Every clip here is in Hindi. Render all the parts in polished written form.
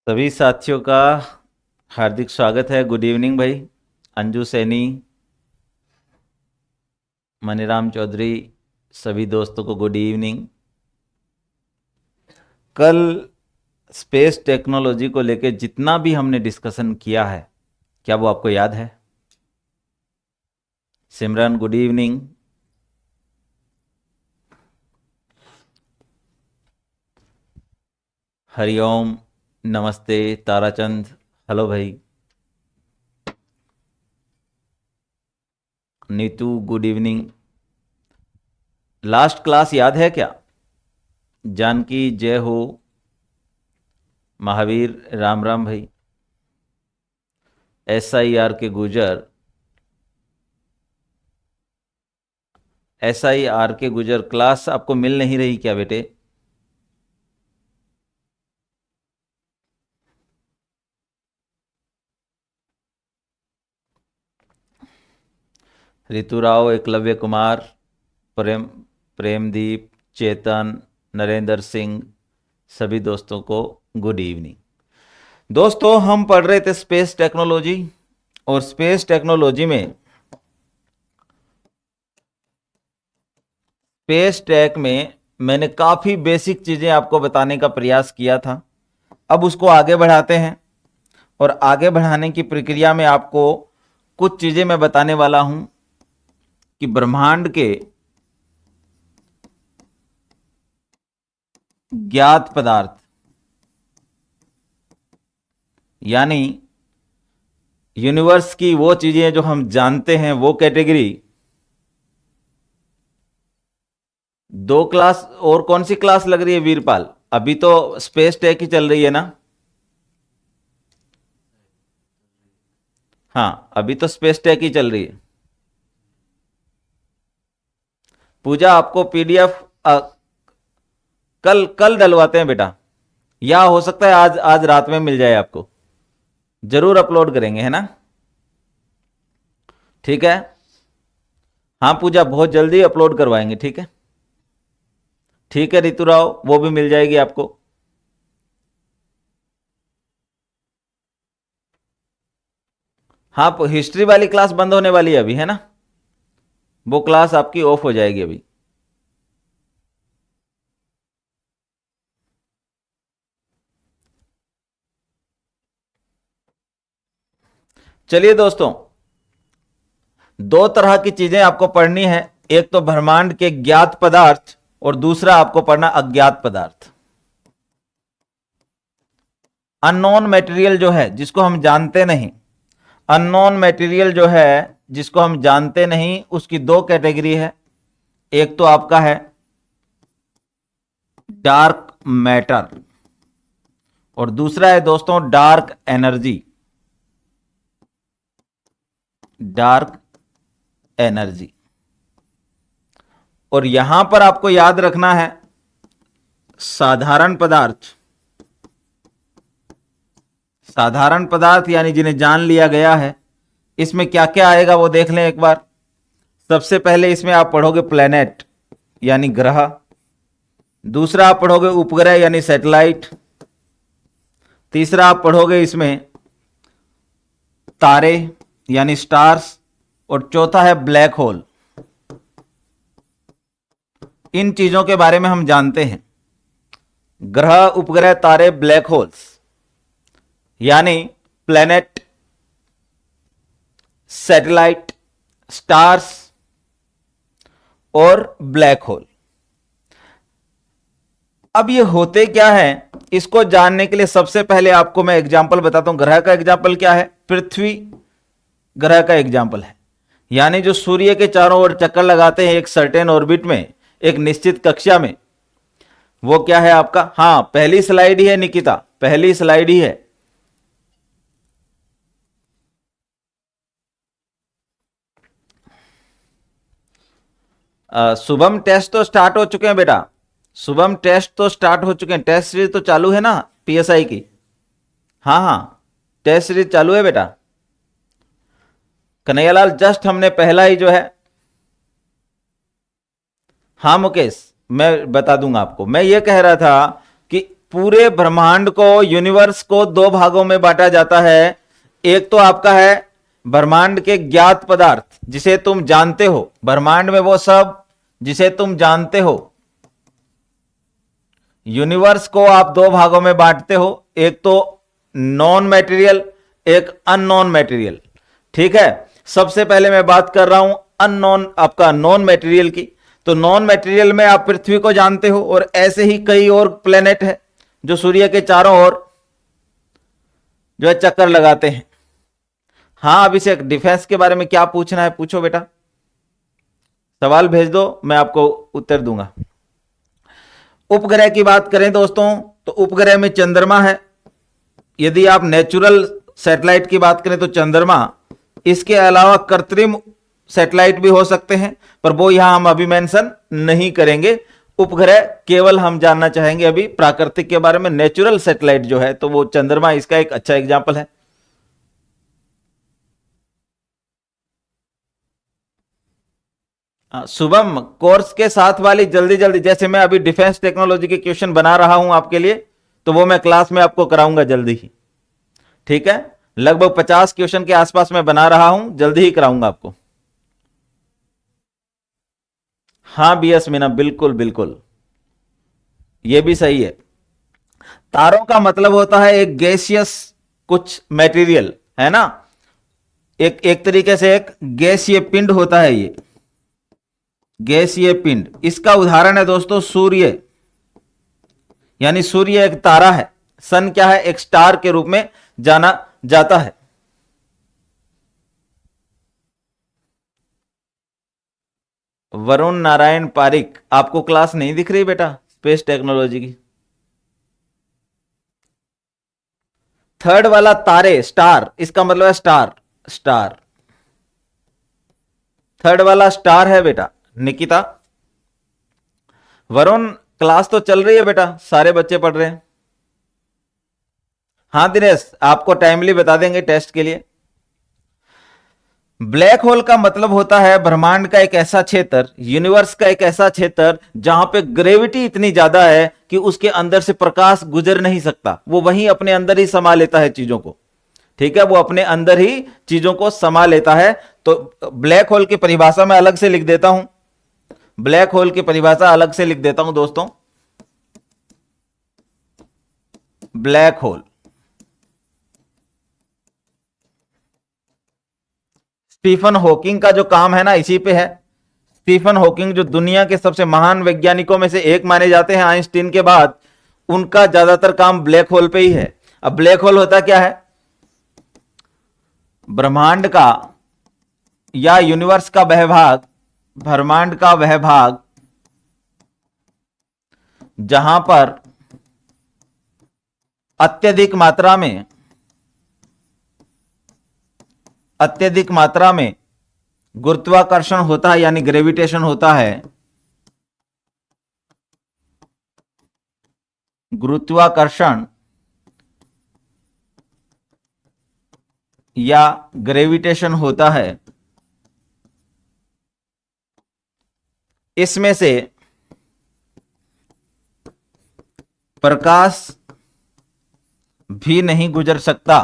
सभी साथियों का हार्दिक स्वागत है। गुड इवनिंग भाई। अंजू सैनी, मनीराम चौधरी, सभी दोस्तों को गुड इवनिंग। कल स्पेस टेक्नोलॉजी को लेकर जितना भी हमने डिस्कशन किया है, क्या वो आपको याद है? सिमरन गुड इवनिंग। हरिओम, नमस्ते। ताराचंद, हेलो भाई। Neetu good evening. Last class याद है क्या? जानकी जय हो, महावीर राम राम भाई। SIR के गुजर, SIR के गुजर क्लास आपको मिल नहीं रही क्या बेटे? ऋतुराव, एकलव्य कुमार, प्रेमदीप, चेतन, नरेंद्र सिंह, सभी दोस्तों को गुड इवनिंग। दोस्तों, हम पढ़ रहे थे स्पेस टेक्नोलॉजी, और स्पेस टेक्नोलॉजी में स्पेस टेक में मैंने काफ़ी बेसिक चीज़ें आपको बताने का प्रयास किया था। अब उसको आगे बढ़ाते हैं, और आगे बढ़ाने की प्रक्रिया में आपको कुछ चीज़ें मैं बताने वाला हूं कि ब्रह्मांड के ज्ञात पदार्थ, यानी यूनिवर्स की वो चीज़ें जो हम जानते हैं, वो कैटेगरी। दो क्लास और कौन सी क्लास लग रही है वीरपाल? अभी तो स्पेस टेक ही चल रही है ना? हाँ, अभी तो स्पेस टेक ही चल रही है। पूजा, आपको PDF कल कल डलवाते हैं बेटा, या हो सकता है आज आज रात में मिल जाए आपको। जरूर अपलोड करेंगे, है ना? ठीक है। हाँ पूजा, बहुत जल्दी अपलोड करवाएंगे। ठीक है, ठीक है ऋतुराव, वो भी मिल जाएगी आपको। हाँ, हिस्ट्री वाली क्लास बंद होने वाली है अभी, है ना? वो क्लास आपकी ऑफ हो जाएगी अभी। चलिए दोस्तों, दो तरह की चीजें आपको पढ़नी है। एक तो ब्रह्मांड के ज्ञात पदार्थ, और दूसरा आपको पढ़ना अज्ञात पदार्थ। अननोन मटेरियल जो है, जिसको हम जानते नहीं, अननोन मटेरियल जो है जिसको हम जानते नहीं, उसकी दो कैटेगरी है। एक तो आपका है डार्क मैटर, और दूसरा है दोस्तों डार्क एनर्जी। Dark energy. और यहां पर आपको याद रखना है, साधारण पदार्थ, साधारण पदार्थ यानी जिन्हें जान लिया गया है, इसमें क्या क्या आएगा वो देख लें एक बार। सबसे पहले इसमें आप पढ़ोगे प्लेनेट यानी ग्रह। दूसरा आप पढ़ोगे उपग्रह यानी सैटेलाइट। तीसरा आप पढ़ोगे इसमें तारे यानी स्टार्स। और चौथा है ब्लैक होल। इन चीजों के बारे में हम जानते हैं, ग्रह, उपग्रह, तारे, ब्लैक होल्स, यानी प्लेनेट, सैटेलाइट, स्टार्स और ब्लैक होल। अब ये होते क्या है, इसको जानने के लिए सबसे पहले आपको मैं एग्जाम्पल बताता हूं। ग्रह का एग्जाम्पल क्या है? पृथ्वी ग्रह का एग्जाम्पल है, यानी जो सूर्य के चारों ओर चक्कर लगाते हैं एक सर्टेन ऑर्बिट में, एक निश्चित कक्षा में। वो क्या है आपका? हाँ, पहली स्लाइड ही है निकिता, पहली स्लाइड ही है। शुभम, टेस्ट तो स्टार्ट हो चुके हैं बेटा। शुभम, टेस्ट तो स्टार्ट हो चुके हैं। टेस्ट सीरीज तो चालू है ना PSI की? हाँ हाँ, टेस्ट सीरीज चालू है बेटा। कन्हैयालाल, जस्ट हमने पहला ही जो है। हाँ मुकेश, मैं बता दूंगा आपको। मैं ये कह रहा था कि पूरे ब्रह्मांड को, यूनिवर्स को दो भागों में बांटा जाता है। एक तो आपका है ब्रह्मांड के ज्ञात पदार्थ जिसे तुम जानते हो, ब्रह्मांड में वो सब जिसे तुम जानते हो। यूनिवर्स को आप दो भागों में बांटते हो, एक तो नॉन मैटेरियल, एक अननोन मैटेरियल। ठीक है, सबसे पहले मैं बात कर रहा हूं अननोन, आपका नॉन मैटेरियल की। तो नॉन मैटेरियल में आप पृथ्वी को जानते हो और ऐसे ही कई और प्लेनेट है जो सूर्य के चारों ओर जो है चक्कर लगाते हैं। हाँ, अभिषेक डिफेंस के बारे में क्या पूछना है पूछो बेटा, सवाल भेज दो, मैं आपको उत्तर दूंगा। उपग्रह की बात करें दोस्तों तो उपग्रह में चंद्रमा है। यदि आप नेचुरल सैटेलाइट की बात करें तो चंद्रमा, इसके अलावा कृत्रिम सैटेलाइट भी हो सकते हैं, पर वो यहां हम अभी मेंशन नहीं करेंगे। उपग्रह केवल हम जानना चाहेंगे अभी प्राकृतिक के बारे में। नेचुरल सैटेलाइट जो है तो वो चंद्रमा इसका एक अच्छा एग्जाम्पल है। शुभम, कोर्स के साथ वाली जल्दी जल्दी, जैसे मैं अभी डिफेंस टेक्नोलॉजी के क्वेश्चन बना रहा हूं आपके लिए, तो वो मैं क्लास में आपको कराऊंगा जल्दी ही। ठीक है, लगभग 50 क्वेश्चन के आसपास मैं बना रहा हूं, जल्दी ही कराऊंगा आपको। हाँ बीएस मीना, बिल्कुल बिल्कुल, ये भी सही है। तारों का मतलब होता है एक गैसियस कुछ मटेरियल, है ना, एक तरीके से एक गैसीय पिंड होता है ये, गैसीय पिंड। इसका उदाहरण है दोस्तों सूर्य, यानी सूर्य एक तारा है। सन क्या है, एक स्टार के रूप में जाना जाता है। वरुण नारायण पारिक, आपको क्लास नहीं दिख रही बेटा स्पेस टेक्नोलॉजी की? थर्ड वाला तारे, स्टार, इसका मतलब है स्टार, स्टार। थर्ड वाला स्टार है बेटा निकिता। वरुण, क्लास तो चल रही है बेटा, सारे बच्चे पढ़ रहे हैं। हाँ दिनेश, आपको टाइमली बता देंगे टेस्ट के लिए। ब्लैक होल का मतलब होता है ब्रह्मांड का एक ऐसा क्षेत्र, यूनिवर्स का एक ऐसा क्षेत्र जहां पे ग्रेविटी इतनी ज्यादा है कि उसके अंदर से प्रकाश गुजर नहीं सकता, वो वहीं अपने अंदर ही समा लेता है चीजों को। ठीक है, वो अपने अंदर ही चीजों को समा लेता है। तो ब्लैक होल की परिभाषा मैं अलग से लिख देता हूं, ब्लैक होल की परिभाषा अलग से लिख देता हूं दोस्तों। ब्लैक होल, स्टीफन हॉकिंग का जो काम है ना इसी पे है। स्टीफन हॉकिंग जो दुनिया के सबसे महान वैज्ञानिकों में से एक माने जाते हैं आइंस्टीन के बाद, उनका ज्यादातर काम ब्लैक होल पे ही है। अब ब्लैक होल होता क्या है, ब्रह्मांड का या यूनिवर्स का वह भाग, ब्रह्मांड का वह भाग जहां पर अत्यधिक मात्रा में गुरुत्वाकर्षण होता है, यानी ग्रेविटेशन होता है। गुरुत्वाकर्षण या ग्रेविटेशन होता है, इसमें से प्रकाश भी नहीं गुजर सकता।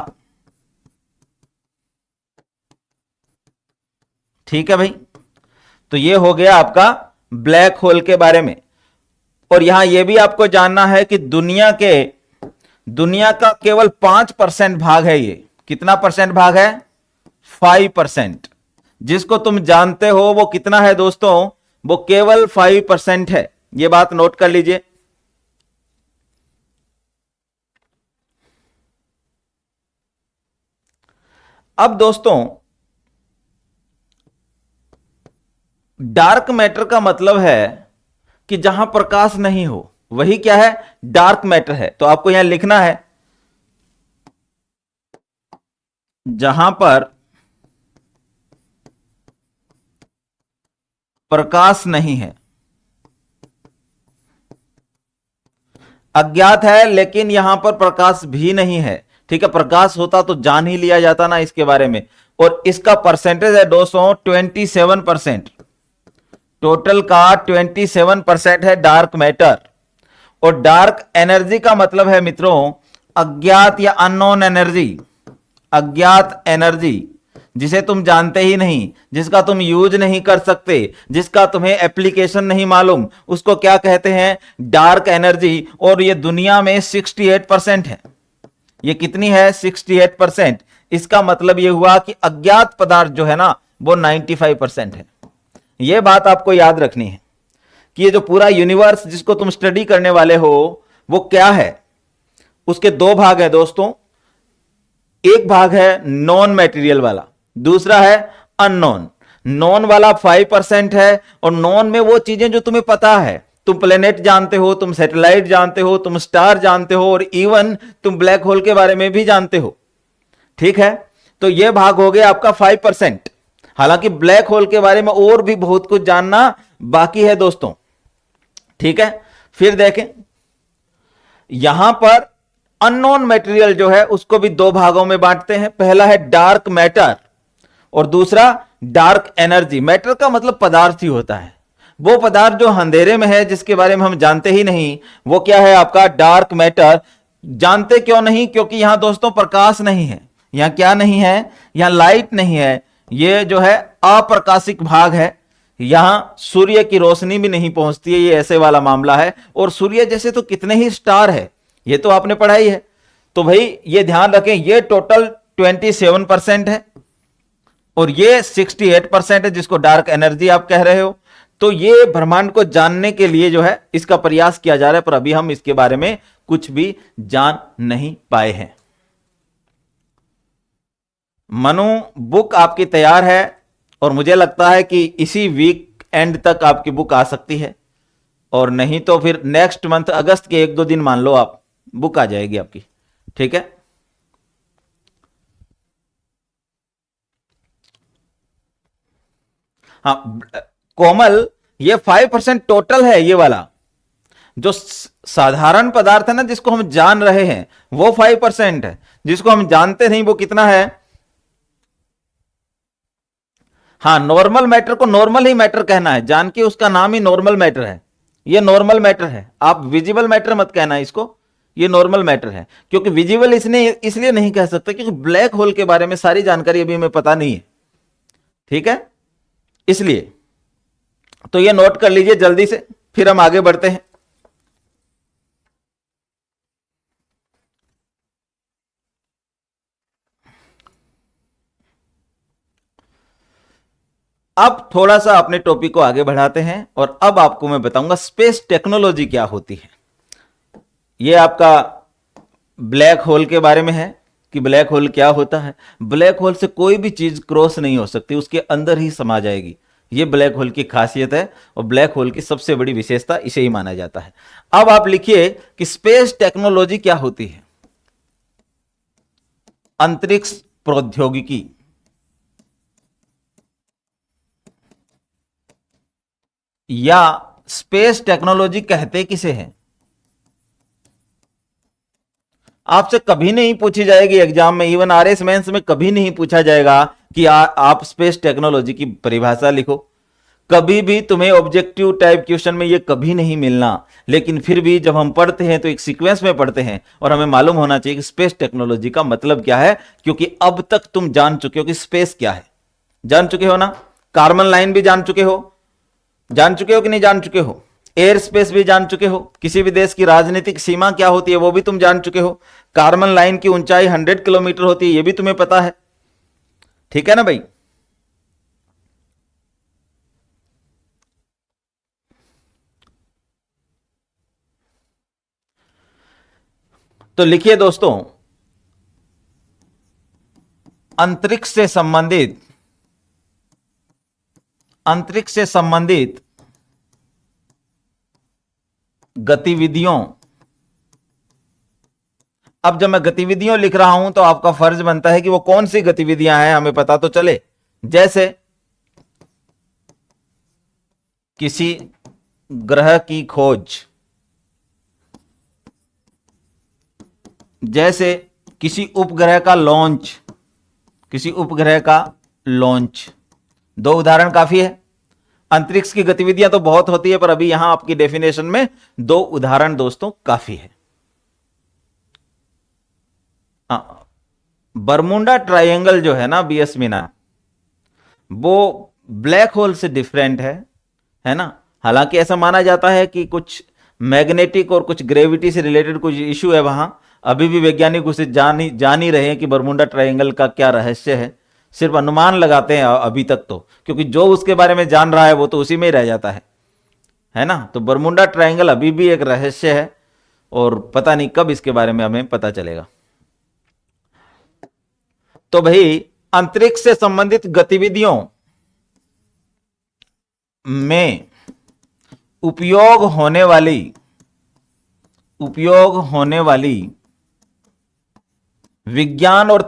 ठीक है भाई, तो ये हो गया आपका ब्लैक होल के बारे में। और यहां यह भी आपको जानना है कि दुनिया का केवल 5% भाग है ये। कितना परसेंट भाग है? 5%। जिसको तुम जानते हो वो कितना है दोस्तों? वो केवल 5% है। ये बात नोट कर लीजिए। अब दोस्तों, डार्क मैटर का मतलब है कि जहां प्रकाश नहीं हो, वही क्या है? डार्क मैटर है। तो आपको यहां लिखना है जहां पर प्रकाश नहीं है, अज्ञात है, लेकिन यहां पर प्रकाश भी नहीं है। ठीक है, प्रकाश होता तो जान ही लिया जाता ना इसके बारे में। और इसका परसेंटेज है दोस्तों 27%। टोटल का 27% है डार्क मैटर। और डार्क एनर्जी का मतलब है मित्रों अज्ञात या अननोन एनर्जी, अज्ञात एनर्जी जिसे तुम जानते ही नहीं, जिसका तुम यूज नहीं कर सकते, जिसका तुम्हें एप्लीकेशन नहीं मालूम, उसको क्या कहते हैं? Dark energy. और ये दुनिया में 68% है। ये कितनी है? 68%। इसका मतलब ये हुआ कि अज्ञात पदार्थ जो है ना वो 95% है। ये बात आपको याद रखनी है कि ये जो पूरा यूनिवर्स जिसको तुम स्टडी करने वाले हो वो क्या है, उसके दो भाग है दोस्तों। एक भाग है नॉन मैटेरियल वाला, दूसरा है अननोन। नॉन वाला 5% है और नॉन में वो चीजें जो तुम्हें पता है। तुम प्लेनेट जानते हो, तुम सैटेलाइट जानते हो, तुम स्टार जानते हो और इवन तुम ब्लैक होल के बारे में भी जानते हो। ठीक है, तो यह भाग हो गया आपका 5%। हालांकि ब्लैक होल के बारे में और भी बहुत कुछ जानना बाकी है दोस्तों। ठीक है, फिर देखें यहां पर अननोन मटेरियल जो है उसको भी दो भागों में बांटते हैं। पहला है डार्क मैटर और दूसरा डार्क एनर्जी। मैटर का मतलब पदार्थ ही होता है, वो पदार्थ जो अंधेरे में है, जिसके बारे में हम जानते ही नहीं, वो क्या है? आपका डार्क मैटर। जानते क्यों नहीं? क्योंकि यहां दोस्तों प्रकाश नहीं है। यहां क्या नहीं है? यहां लाइट नहीं है। ये जो है अप्रकाशिक भाग है। यहां सूर्य की रोशनी भी नहीं पहुंचती है, ये ऐसे वाला मामला है। और सूर्य जैसे तो कितने ही स्टार है, ये तो आपने पढ़ाई है। तो भाई ये ध्यान रखें, ये टोटल 27% है और ये 68% है जिसको डार्क एनर्जी आप कह रहे हो। तो ये ब्रह्मांड को जानने के लिए जो है इसका प्रयास किया जा रहा है, पर अभी हम इसके बारे में कुछ भी जान नहीं पाए हैं। मनु, बुक आपकी तैयार है और मुझे लगता है कि इसी वीक एंड तक आपकी बुक आ सकती है, और नहीं तो फिर नेक्स्ट मंथ अगस्त के 1-2 दिन मान लो आप, बुक आ जाएगी आपकी। ठीक है, हाँ कोमल, ये 5% टोटल है। ये वाला जो साधारण पदार्थ है ना जिसको हम जान रहे हैं वो 5% है। जिसको हम जानते नहीं वो कितना है? हाँ, नॉर्मल मैटर को नॉर्मल ही मैटर कहना है, जान के उसका नाम ही नॉर्मल मैटर है। ये नॉर्मल मैटर है, आप विजिबल मैटर मत कहना इसको, ये नॉर्मल मैटर है। क्योंकि विजिबल इसलिए नहीं कह सकते क्योंकि ब्लैक होल के बारे में सारी जानकारी अभी हमें पता नहीं है। ठीक है, इसलिए तो ये नोट कर लीजिए जल्दी से, फिर हम आगे बढ़ते हैं। अब थोड़ा सा अपने टॉपिक को आगे बढ़ाते हैं और अब आपको मैं बताऊंगा स्पेस टेक्नोलॉजी क्या होती है। ये आपका ब्लैक होल के बारे में है कि ब्लैक होल क्या होता है। ब्लैक होल से कोई भी चीज क्रॉस नहीं हो सकती, उसके अंदर ही समा जाएगी। ये ब्लैक होल की खासियत है और ब्लैक होल की सबसे बड़ी विशेषता इसे ही माना जाता है। अब आप लिखिए कि स्पेस टेक्नोलॉजी क्या होती है। अंतरिक्ष प्रौद्योगिकी, या स्पेस टेक्नोलॉजी कहते किसे हैं? आपसे कभी नहीं पूछी जाएगी एग्जाम में, इवन आरएस मेंस में कभी नहीं पूछा जाएगा कि आप स्पेस टेक्नोलॉजी की परिभाषा लिखो। कभी भी तुम्हें ऑब्जेक्टिव टाइप क्वेश्चन में ये कभी नहीं मिलना। लेकिन फिर भी जब हम पढ़ते हैं तो एक सीक्वेंस में पढ़ते हैं और हमें मालूम होना चाहिए कि स्पेस टेक्नोलॉजी का मतलब क्या है, क्योंकि अब तक तुम जान चुके हो कि स्पेस क्या है। जान चुके हो ना? कार्बन लाइन भी जान चुके हो, जान चुके हो कि नहीं जान चुके हो? एयर स्पेस भी जान चुके हो, किसी भी देश की राजनीतिक सीमा क्या होती है वो भी तुम जान चुके हो। कार्बन लाइन की ऊंचाई 100 किलोमीटर होती है, ये भी तुम्हें पता है। ठीक है ना भाई? तो लिखिए दोस्तों, अंतरिक्ष से संबंधित गतिविधियों। अब जब मैं गतिविधियों लिख रहा हूं तो आपका फर्ज बनता है कि वो कौन सी गतिविधियां हैं हमें पता तो चले। जैसे किसी ग्रह की खोज, जैसे किसी उपग्रह का लॉन्च, किसी उपग्रह का लॉन्च। 2 उदाहरण काफी है। अंतरिक्ष की गतिविधियां तो बहुत होती है, पर अभी यहां आपकी डेफिनेशन में 2 उदाहरण दोस्तों काफी है। बरमुंडा ट्रायंगल जो है ना बीएस मीना, वो ब्लैक होल से डिफरेंट है ना। हालांकि ऐसा माना जाता है कि कुछ मैग्नेटिक और कुछ ग्रेविटी से रिलेटेड कुछ इश्यू है वहां। अभी भी वैज्ञानिक उसे जान ही रहे हैं कि बरमुंडा ट्रायंगल का क्या रहस्य है। सिर्फ अनुमान लगाते हैं अभी तक तो, क्योंकि जो उसके बारे में जान रहा है वो तो उसी में ही रह जाता है ना। तो बरमुंडा ट्रायंगल अभी भी एक रहस्य है और पता नहीं कब इसके बारे में हमें पता चलेगा। तो भाई अंतरिक्ष से संबंधित गतिविधियों में उपयोग होने वाली विज्ञान और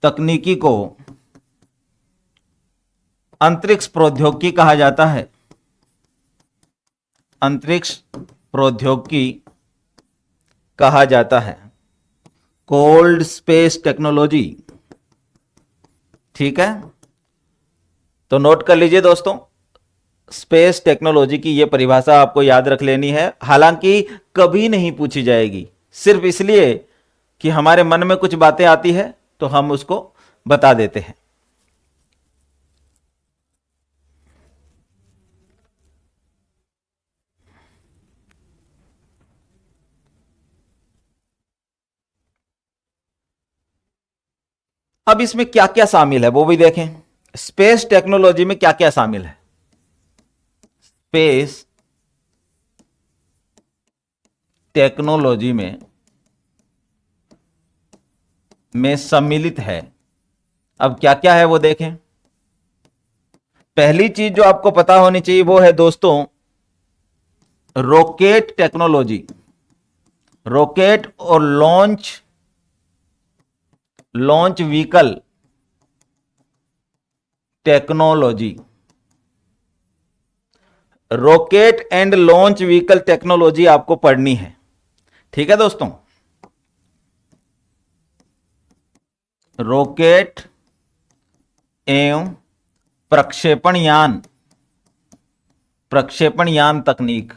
तकनीकी को अंतरिक्ष प्रौद्योगिकी कहा जाता है। अंतरिक्ष प्रौद्योगिकी कहा जाता है, कोल्ड स्पेस टेक्नोलॉजी। ठीक है, तो नोट कर लीजिए दोस्तों, स्पेस टेक्नोलॉजी की यह परिभाषा आपको याद रख लेनी है। हालांकि कभी नहीं पूछी जाएगी, सिर्फ इसलिए कि हमारे मन में कुछ बातें आती है तो हम उसको बता देते हैं। अब इसमें क्या क्या शामिल है वो भी देखें। स्पेस टेक्नोलॉजी में क्या क्या शामिल है। स्पेस टेक्नोलॉजी में सम्मिलित है। अब क्या क्या है वो देखें। पहली चीज जो आपको पता होनी चाहिए वो है दोस्तों रॉकेट टेक्नोलॉजी। रॉकेट और launch vehicle technology. Rocket and launch vehicle technology आपको पढ़नी है। ठीक है दोस्तों, रॉकेट एवं प्रक्षेपण यान तकनीक,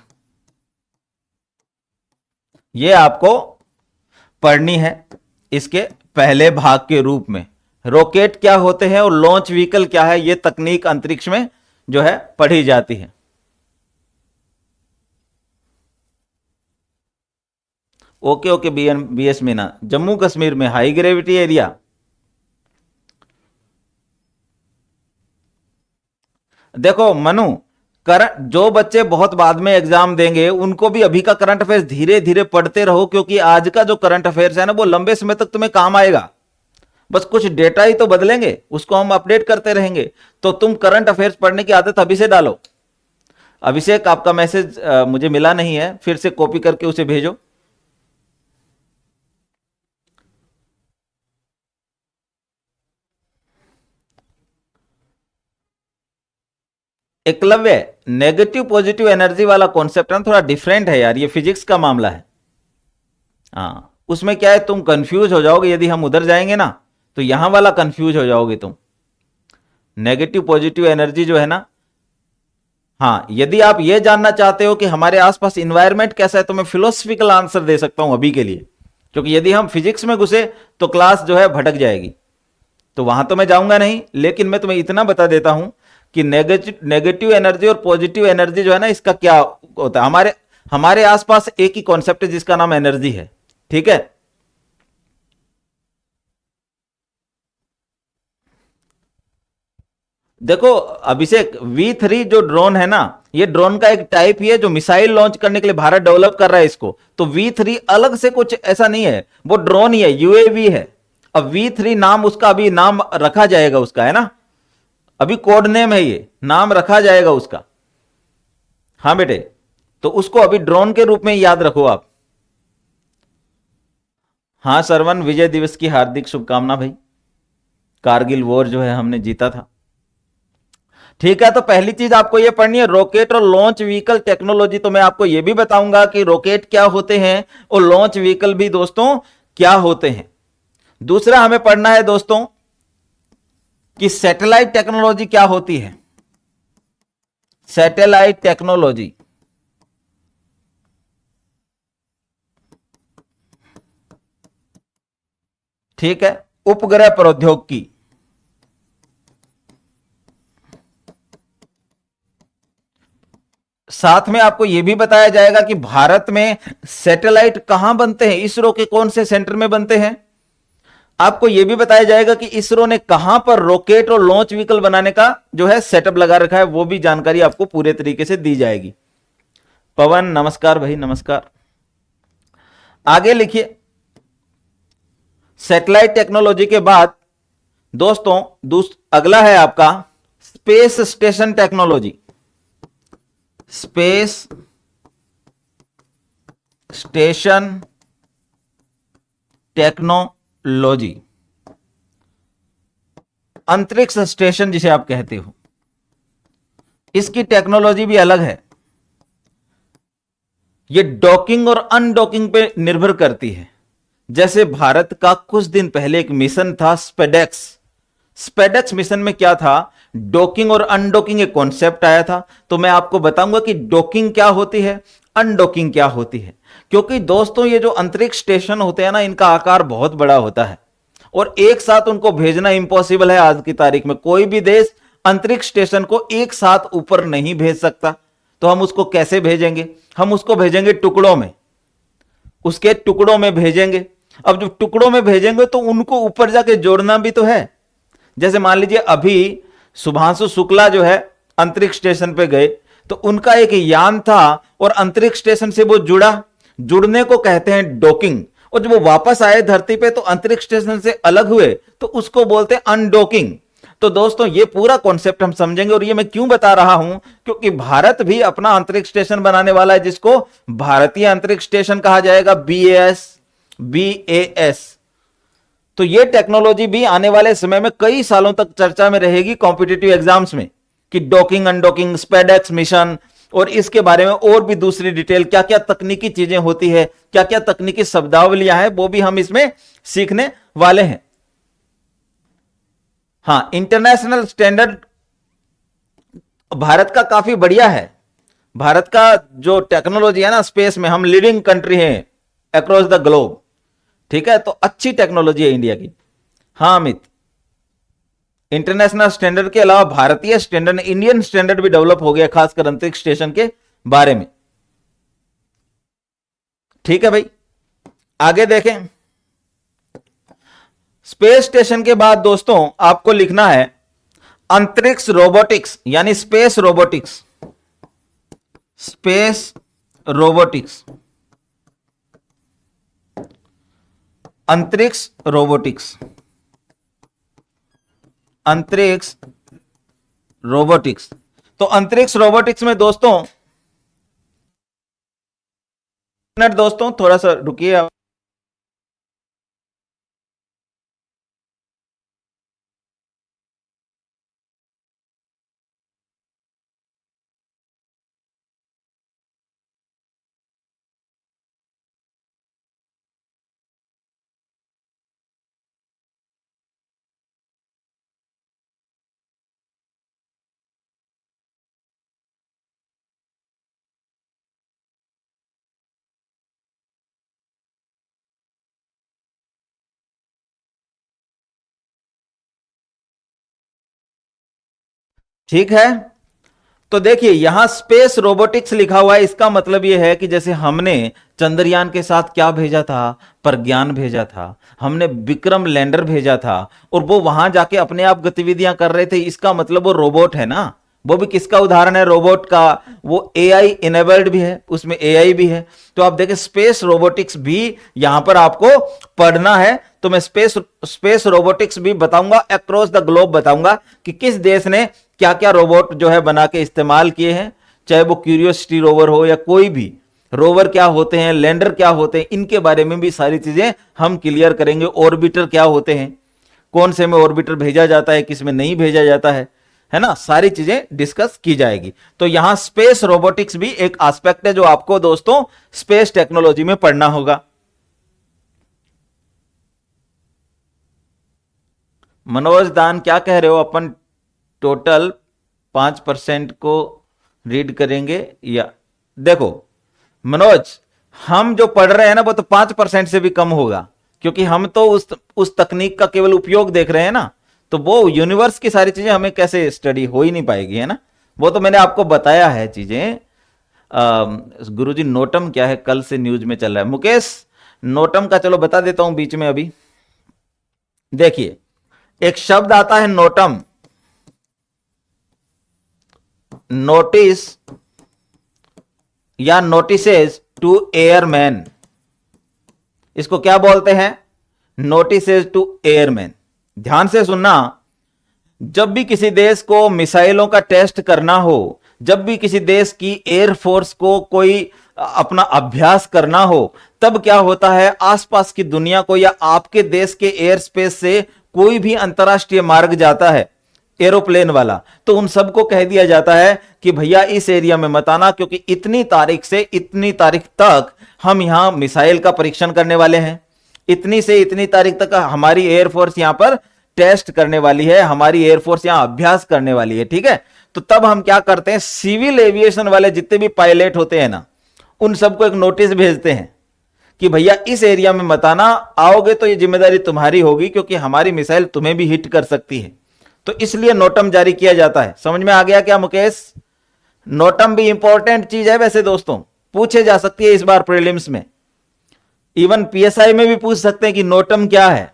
यह आपको पढ़नी है इसके पहले भाग के रूप में। रॉकेट क्या होते हैं और लॉन्च व्हीकल क्या है, यह तकनीक अंतरिक्ष में जो है पढ़ी जाती है। ओके बीएस मीना, जम्मू कश्मीर में हाई ग्रेविटी एरिया। देखो मनु, करंट जो बच्चे बहुत बाद में एग्जाम देंगे उनको भी अभी का करंट अफेयर्स धीरे धीरे पढ़ते रहो, क्योंकि आज का जो करंट अफेयर्स है ना वो लंबे समय तक तुम्हें काम आएगा। बस कुछ डेटा ही तो बदलेंगे, उसको हम अपडेट करते रहेंगे। तो तुम करंट अफेयर्स पढ़ने की आदत अभी से डालो। अभिषेक, आपका मैसेज मुझे मिला नहीं है, फिर से कॉपी करके उसे भेजो। एकलव्य, नेगेटिव पॉजिटिव एनर्जी वाला कॉन्सेप्ट है ना, थोड़ा डिफरेंट है यार, ये फिजिक्स का मामला है। हाँ, उसमें क्या है तुम कंफ्यूज हो जाओगे, यदि हम उधर जाएंगे ना तो यहां वाला कंफ्यूज हो जाओगे तुम। नेगेटिव पॉजिटिव एनर्जी जो है ना, हाँ, यदि आप ये जानना चाहते हो कि हमारे आसपास इन्वायरमेंट कैसा है तो मैं फिलोसफिकल आंसर दे सकता हूं अभी के लिए, क्योंकि यदि हम फिजिक्स में घुसे तो क्लास जो है भटक जाएगी, तो वहां तो मैं जाऊंगा नहीं। लेकिन मैं तुम्हें इतना बता देता हूं कि नेगेटिव एनर्जी और पॉजिटिव एनर्जी जो है ना, इसका क्या होता है। हमारे आसपास एक ही कॉन्सेप्ट है जिसका नाम एनर्जी है। ठीक है, देखो अभिषेक, V3 जो ड्रोन है ना, ये ड्रोन का एक टाइप ही है जो मिसाइल लॉन्च करने के लिए भारत डेवलप कर रहा है इसको। तो V3 अलग से कुछ ऐसा नहीं है, वो ड्रोन ही है, यूएवी है। अब V3 नाम उसका अभी नाम रखा जाएगा उसका, है ना, अभी कोड नेम है, ये नाम रखा जाएगा उसका। हाँ बेटे, तो उसको अभी ड्रोन के रूप में याद रखो आप। हाँ सरवन, विजय दिवस की हार्दिक शुभकामना भाई। कारगिल वॉर जो है हमने जीता था। ठीक है, तो पहली चीज आपको यह पढ़नी है रॉकेट और लॉन्च व्हीकल टेक्नोलॉजी। तो मैं आपको यह भी बताऊंगा कि रॉकेट क्या होते हैं और लॉन्च व्हीकल भी दोस्तों क्या होते हैं। दूसरा हमें पढ़ना है दोस्तों कि सैटेलाइट टेक्नोलॉजी क्या होती है। सैटेलाइट टेक्नोलॉजी, ठीक है, उपग्रह प्रौद्योगिकी। साथ में आपको यह भी बताया जाएगा कि भारत में सैटेलाइट कहां बनते हैं, इसरो के कौन से सेंटर में बनते हैं। आपको यह भी बताया जाएगा कि इसरो ने कहां पर रॉकेट और लॉन्च व्हीकल बनाने का जो है सेटअप लगा रखा है, वो भी जानकारी आपको पूरे तरीके से दी जाएगी। पवन नमस्कार भाई, नमस्कार। आगे लिखिए, सैटेलाइट टेक्नोलॉजी के बाद दोस्तों अगला है आपका space station technology. Space station technology, अंतरिक्ष स्टेशन जिसे आप कहते हो, इसकी टेक्नोलॉजी भी अलग है। ये डॉकिंग और अनडॉकिंग पे निर्भर करती है। जैसे भारत का कुछ दिन पहले एक मिशन था स्पेडेक्स। स्पेडेक्स मिशन में क्या था, डॉकिंग और अनडॉकिंग एक कॉन्सेप्ट आया था। तो मैं आपको बताऊंगा कि डॉकिंग क्या होती है, अनडॉकिंग क्या होती है। क्योंकि दोस्तों ये जो अंतरिक्ष स्टेशन होते हैं ना, इनका आकार बहुत बड़ा होता है और एक साथ उनको भेजना इंपॉसिबल है। आज की तारीख में कोई भी देश अंतरिक्ष स्टेशन को एक साथ ऊपर नहीं भेज सकता। तो हम उसको कैसे भेजेंगे, हम उसको भेजेंगे टुकड़ों में, उसके टुकड़ों में भेजेंगे। अब जब टुकड़ों में भेजेंगे तो उनको ऊपर जाके जोड़ना भी तो है। जैसे मान लीजिए अभी शुभांशु शुक्ला जो है अंतरिक्ष स्टेशन पे गए, तो उनका एक यान था और अंतरिक्ष स्टेशन से वो जुड़ने को कहते हैं डॉकिंग। और जब वो वापस आए धरती पे तो अंतरिक्ष स्टेशन से अलग हुए, तो उसको बोलते हैं अनडॉकिंग। तो दोस्तों ये पूरा कॉन्सेप्ट हम समझेंगे। और ये मैं क्यों बता रहा हूं, क्योंकि भारत भी अपना अंतरिक्ष स्टेशन बनाने वाला है, जिसको भारतीय अंतरिक्ष स्टेशन कहा जाएगा, BAS। तो ये टेक्नोलॉजी भी आने वाले समय में कई सालों तक चर्चा में रहेगी कॉम्पिटिटिव एग्जाम्स में, कि डॉकिंग अनडॉकिंग, स्पेडेक्स मिशन और इसके बारे में और भी दूसरी डिटेल, क्या क्या तकनीकी चीजें होती है, क्या क्या तकनीकी शब्दावलियां हैं, वो भी हम इसमें सीखने वाले हैं। हां, इंटरनेशनल स्टैंडर्ड भारत का काफी बढ़िया है। भारत का जो टेक्नोलॉजी है ना स्पेस में, हम लीडिंग कंट्री हैं अक्रॉस द ग्लोब, ठीक है। तो अच्छी टेक्नोलॉजी है इंडिया की। हां अमित, इंटरनेशनल स्टैंडर्ड के अलावा भारतीय स्टैंडर्ड, इंडियन स्टैंडर्ड भी डेवलप हो गया, खासकर अंतरिक्ष स्टेशन के बारे में। ठीक है भाई, आगे देखें। स्पेस स्टेशन के बाद दोस्तों आपको लिखना है अंतरिक्ष रोबोटिक्स, यानी स्पेस रोबोटिक्स। स्पेस रोबोटिक्स, अंतरिक्ष रोबोटिक्स, अंतरिक्ष रोबोटिक्स। तो अंतरिक्ष रोबोटिक्स में दोस्तों, मिनट दोस्तों थोड़ा सा रुकिए आप। ठीक है, तो देखिए यहां स्पेस रोबोटिक्स लिखा हुआ है। इसका मतलब यह है कि जैसे हमने चंद्रयान के साथ क्या भेजा था, प्रज्ञान भेजा था, हमने विक्रम लैंडर भेजा था और वो वहां जाके अपने आप गतिविधियां कर रहे थे। इसका मतलब वो रोबोट है ना। वो भी किसका उदाहरण है, रोबोट का। वो एआई इनेबल्ड भी है, उसमें एआई भी है। तो आप देखें स्पेस रोबोटिक्स भी यहां पर आपको पढ़ना है। तो मैं स्पेस रोबोटिक्स भी बताऊंगा, अक्रॉस द ग्लोब बताऊंगा कि किस देश ने क्या क्या रोबोट जो है बना के इस्तेमाल किए हैं। चाहे वो क्यूरियोसिटी रोवर हो या कोई भी रोवर, क्या होते हैं, लैंडर क्या होते हैं, इनके बारे में भी सारी चीजें हम क्लियर करेंगे। ऑर्बिटर क्या होते हैं, कौन से में ऑर्बिटर भेजा जाता है, किस में नहीं भेजा जाता है ना, सारी चीजें डिस्कस की जाएगी। तो यहां स्पेस रोबोटिक्स भी एक एस्पेक्ट है जो आपको दोस्तों स्पेस टेक्नोलॉजी में पढ़ना होगा। मनोज दान क्या कह रहे हो? अपन टोटल 5% को रीड करेंगे या देखो मनोज, हम जो पढ़ रहे हैं ना वो तो 5% से भी कम होगा, क्योंकि हम तो उस तकनीक का केवल उपयोग देख रहे हैं ना, तो वो यूनिवर्स की सारी चीजें हमें कैसे स्टडी हो ही नहीं पाएगी, है ना। वो तो मैंने आपको बताया है चीजें। गुरुजी नोटम क्या है, कल से न्यूज में चल रहा है। मुकेश नोटम का चलो बता देता हूं बीच में अभी। देखिए एक शब्द आता है नोटम, नोटिस या नोटिसेज टू एयरमैन, इसको क्या बोलते हैं? Notices to airmen. ध्यान से सुनना, जब भी किसी देश को मिसाइलों का टेस्ट करना हो, जब भी किसी देश की एयरफोर्स को कोई अपना अभ्यास करना हो, तब क्या होता है, आसपास की दुनिया को या आपके देश के एयर स्पेस से कोई भी अंतरराष्ट्रीय मार्ग जाता है एरोप्लेन वाला, तो उन सबको कह दिया जाता है कि भैया इस एरिया में मत आना, क्योंकि इतनी तारीख से इतनी तारीख तक हम यहां मिसाइल का परीक्षण करने वाले हैं, इतनी से इतनी तारीख तक हमारी एयरफोर्स यहां पर टेस्ट करने वाली है, हमारी एयरफोर्स यहां अभ्यास करने वाली है, ठीक है। तो तब हम क्या करते हैं, सिविल एविएशन वाले जितने भी पायलट होते हैं ना, उन सबको एक नोटिस भेजते हैं कि भैया इस एरिया में मत आना, आओगे तो ये जिम्मेदारी तुम्हारी होगी, क्योंकि हमारी मिसाइल तुम्हें भी हिट कर सकती है। तो इसलिए नोटम जारी किया जाता है। समझ में आ गया क्या मुकेश? नोटम भी इंपॉर्टेंट चीज है वैसे दोस्तों, पूछे जा सकती है इस बार प्रीलिम्स में, इवन पीएसआई में भी पूछ सकते हैं कि नोटम क्या है।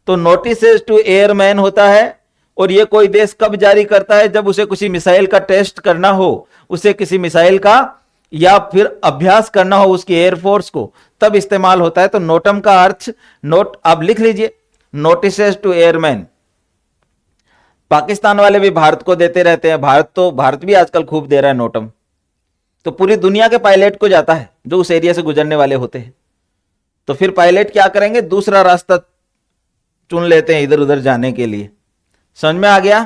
तो नोटिसेज टू एयरमैन होता है, और ये कोई देश कब जारी करता है, जब उसे किसी मिसाइल का टेस्ट करना हो, उसे किसी मिसाइल का या फिर अभ्यास करना हो उसकी एयरफोर्स को, तब इस्तेमाल होता है। तो नोटम का अर्थ, नोट आप लिख लीजिए, नोटिसेज टू एयरमैन। पाकिस्तान वाले भी भारत को देते रहते हैं, भारत भी आजकल खूब दे रहा है नोटम, तो पूरी दुनिया के पायलट को जाता है जो उस एरिया से गुजरने वाले होते हैं। तो फिर पायलट क्या करेंगे, दूसरा रास्ता चुन लेते हैं इधर उधर जाने के लिए। समझ में आ गया?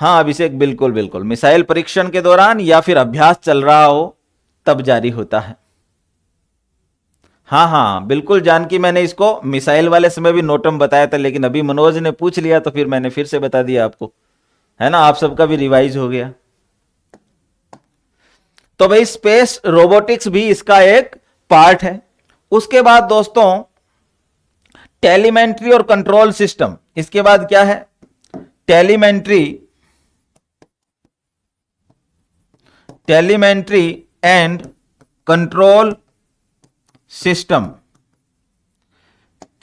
हाँ अभिषेक, बिल्कुल बिल्कुल, मिसाइल परीक्षण के दौरान या फिर अभ्यास चल रहा हो तब जारी होता है। हाँ हाँ बिल्कुल जानकी, मैंने इसको मिसाइल वाले समय भी नोटम बताया था, लेकिन अभी मनोज ने पूछ लिया तो फिर मैंने फिर से बता दिया आपको, है ना, आप सबका भी रिवाइज हो गया। तो भाई स्पेस रोबोटिक्स भी इसका एक पार्ट है। उसके बाद दोस्तों टेलीमेंट्री और कंट्रोल सिस्टम, इसके बाद क्या है, टेलीमेंट्री एंड कंट्रोल सिस्टम,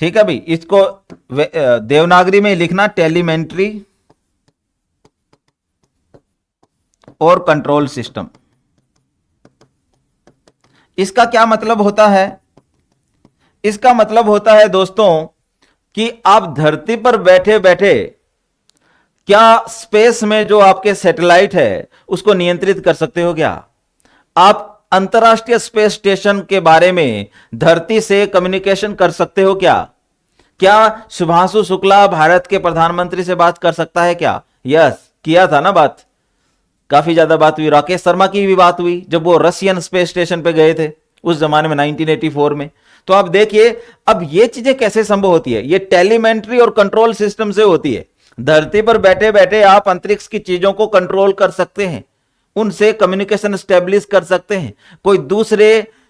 ठीक है भाई। इसको देवनागरी में लिखना, टेलीमेंट्री और कंट्रोल सिस्टम। इसका क्या मतलब होता है? इसका मतलब होता है दोस्तों कि आप धरती पर बैठे बैठे क्या स्पेस में जो आपके सैटेलाइट है उसको नियंत्रित कर सकते हो क्या? आप अंतरराष्ट्रीय स्पेस स्टेशन के बारे में धरती से कम्युनिकेशन कर सकते हो क्या? क्या शुभांशु शुक्ला भारत के प्रधानमंत्री से बात कर सकता है क्या? यस, किया था ना बात, काफी ज्यादा बात हुई। राकेश शर्मा की भी बात हुई जब वो रशियन स्पेस स्टेशन पे गए थे उस जमाने में 1984 में। तो आप देखिए अब ये चीजें कैसे संभव होती है, ये टेलीमेंट्री और कंट्रोल सिस्टम से होती है। धरती पर बैठे बैठे आप अंतरिक्ष की चीजों को कंट्रोल कर सकते हैं, उनसे कम्युनिकेशन स्टेब्लिश कर सकते हैं। कोई दूसरे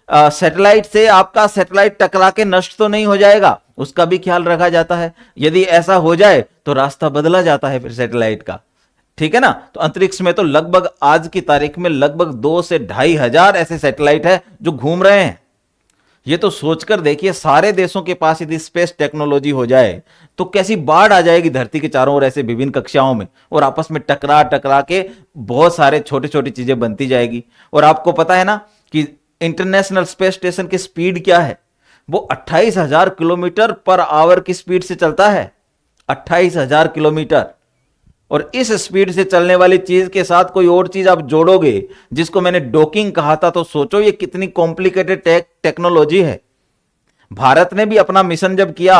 सैटेलाइट से आपका सैटेलाइट टकरा के नष्ट तो नहीं हो जाएगा, उसका भी ख्याल रखा जाता है। यदि ऐसा हो जाए तो रास्ता बदला जाता है फिर सैटेलाइट का, ठीक है ना। तो अंतरिक्ष में तो लगभग आज की तारीख में लगभग 2 से 2.5 हजार ऐसे सैटेलाइट है जो घूम रहे हैं। ये तो सोचकर देखिए, सारे देशों के पास यदि स्पेस टेक्नोलॉजी हो जाए तो कैसी बाढ़ आ जाएगी धरती के चारों ओर ऐसे विभिन्न कक्षाओं में, और आपस में टकरा टकरा के बहुत सारे छोटी छोटी चीजें बनती जाएगी। और आपको पता है ना कि इंटरनेशनल स्पेस स्टेशन की स्पीड क्या है, वो 28,000 किलोमीटर पर आवर की स्पीड से चलता है, 28,000 किलोमीटर। और इस स्पीड से चलने वाली चीज के साथ कोई और चीज आप जोड़ोगे जिसको मैंने डॉकिंग कहा था, तो सोचो ये कितनी कॉम्प्लिकेटेड टेक्नोलॉजी है। भारत ने भी अपना मिशन जब किया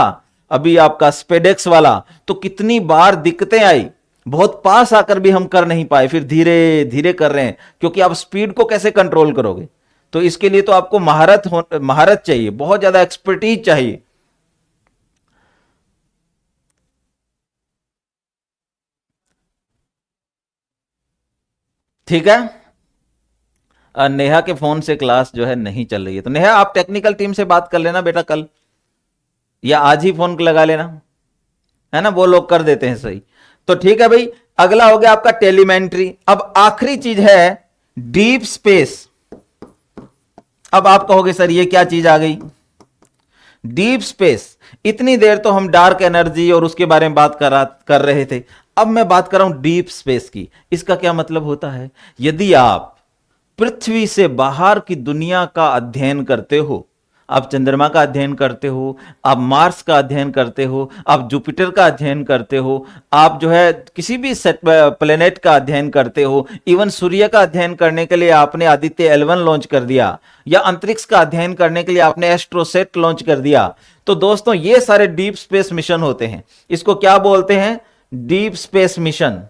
अभी आपका स्पेडेक्स वाला, तो कितनी बार दिक्कतें आई, बहुत पास आकर भी हम कर नहीं पाए, फिर धीरे धीरे कर रहे हैं, क्योंकि आप स्पीड को कैसे कंट्रोल करोगे। तो इसके लिए तो आपको महारत चाहिए, बहुत ज्यादा एक्सपर्टीज चाहिए। ठीक है। नेहा के फोन से क्लास जो है नहीं चल रही है, तो नेहा आप टेक्निकल टीम से बात कर लेना बेटा कल, या आज ही फोन लगा लेना, है ना, वो लोग कर देते हैं सही। तो ठीक है भाई, अगला हो गया आपका टेलीमेंट्री। अब आखिरी चीज है डीप स्पेस। अब आप कहोगे सर ये क्या चीज आ गई, डीप स्पेस। इतनी देर तो हम डार्क एनर्जी और उसके बारे में बात कर रहे थे, अब मैं बात कर रहा हूं डीप स्पेस की। इसका क्या मतलब होता है, यदि आप पृथ्वी से बाहर की दुनिया का अध्ययन करते हो, आप चंद्रमा का अध्ययन करते हो, आप मार्स का अध्ययन करते हो, आप जुपिटर का अध्ययन करते हो, आप जो है किसी भी प्लेनेट का अध्ययन करते हो, इवन सूर्य का अध्ययन करने के लिए आपने आदित्य L1 लॉन्च कर दिया, या अंतरिक्ष का अध्ययन करने के लिए आपने एस्ट्रोसेट लॉन्च कर दिया, तो दोस्तों ये सारे डीप स्पेस मिशन होते हैं। इसको क्या बोलते हैं, डीप स्पेस मिशन।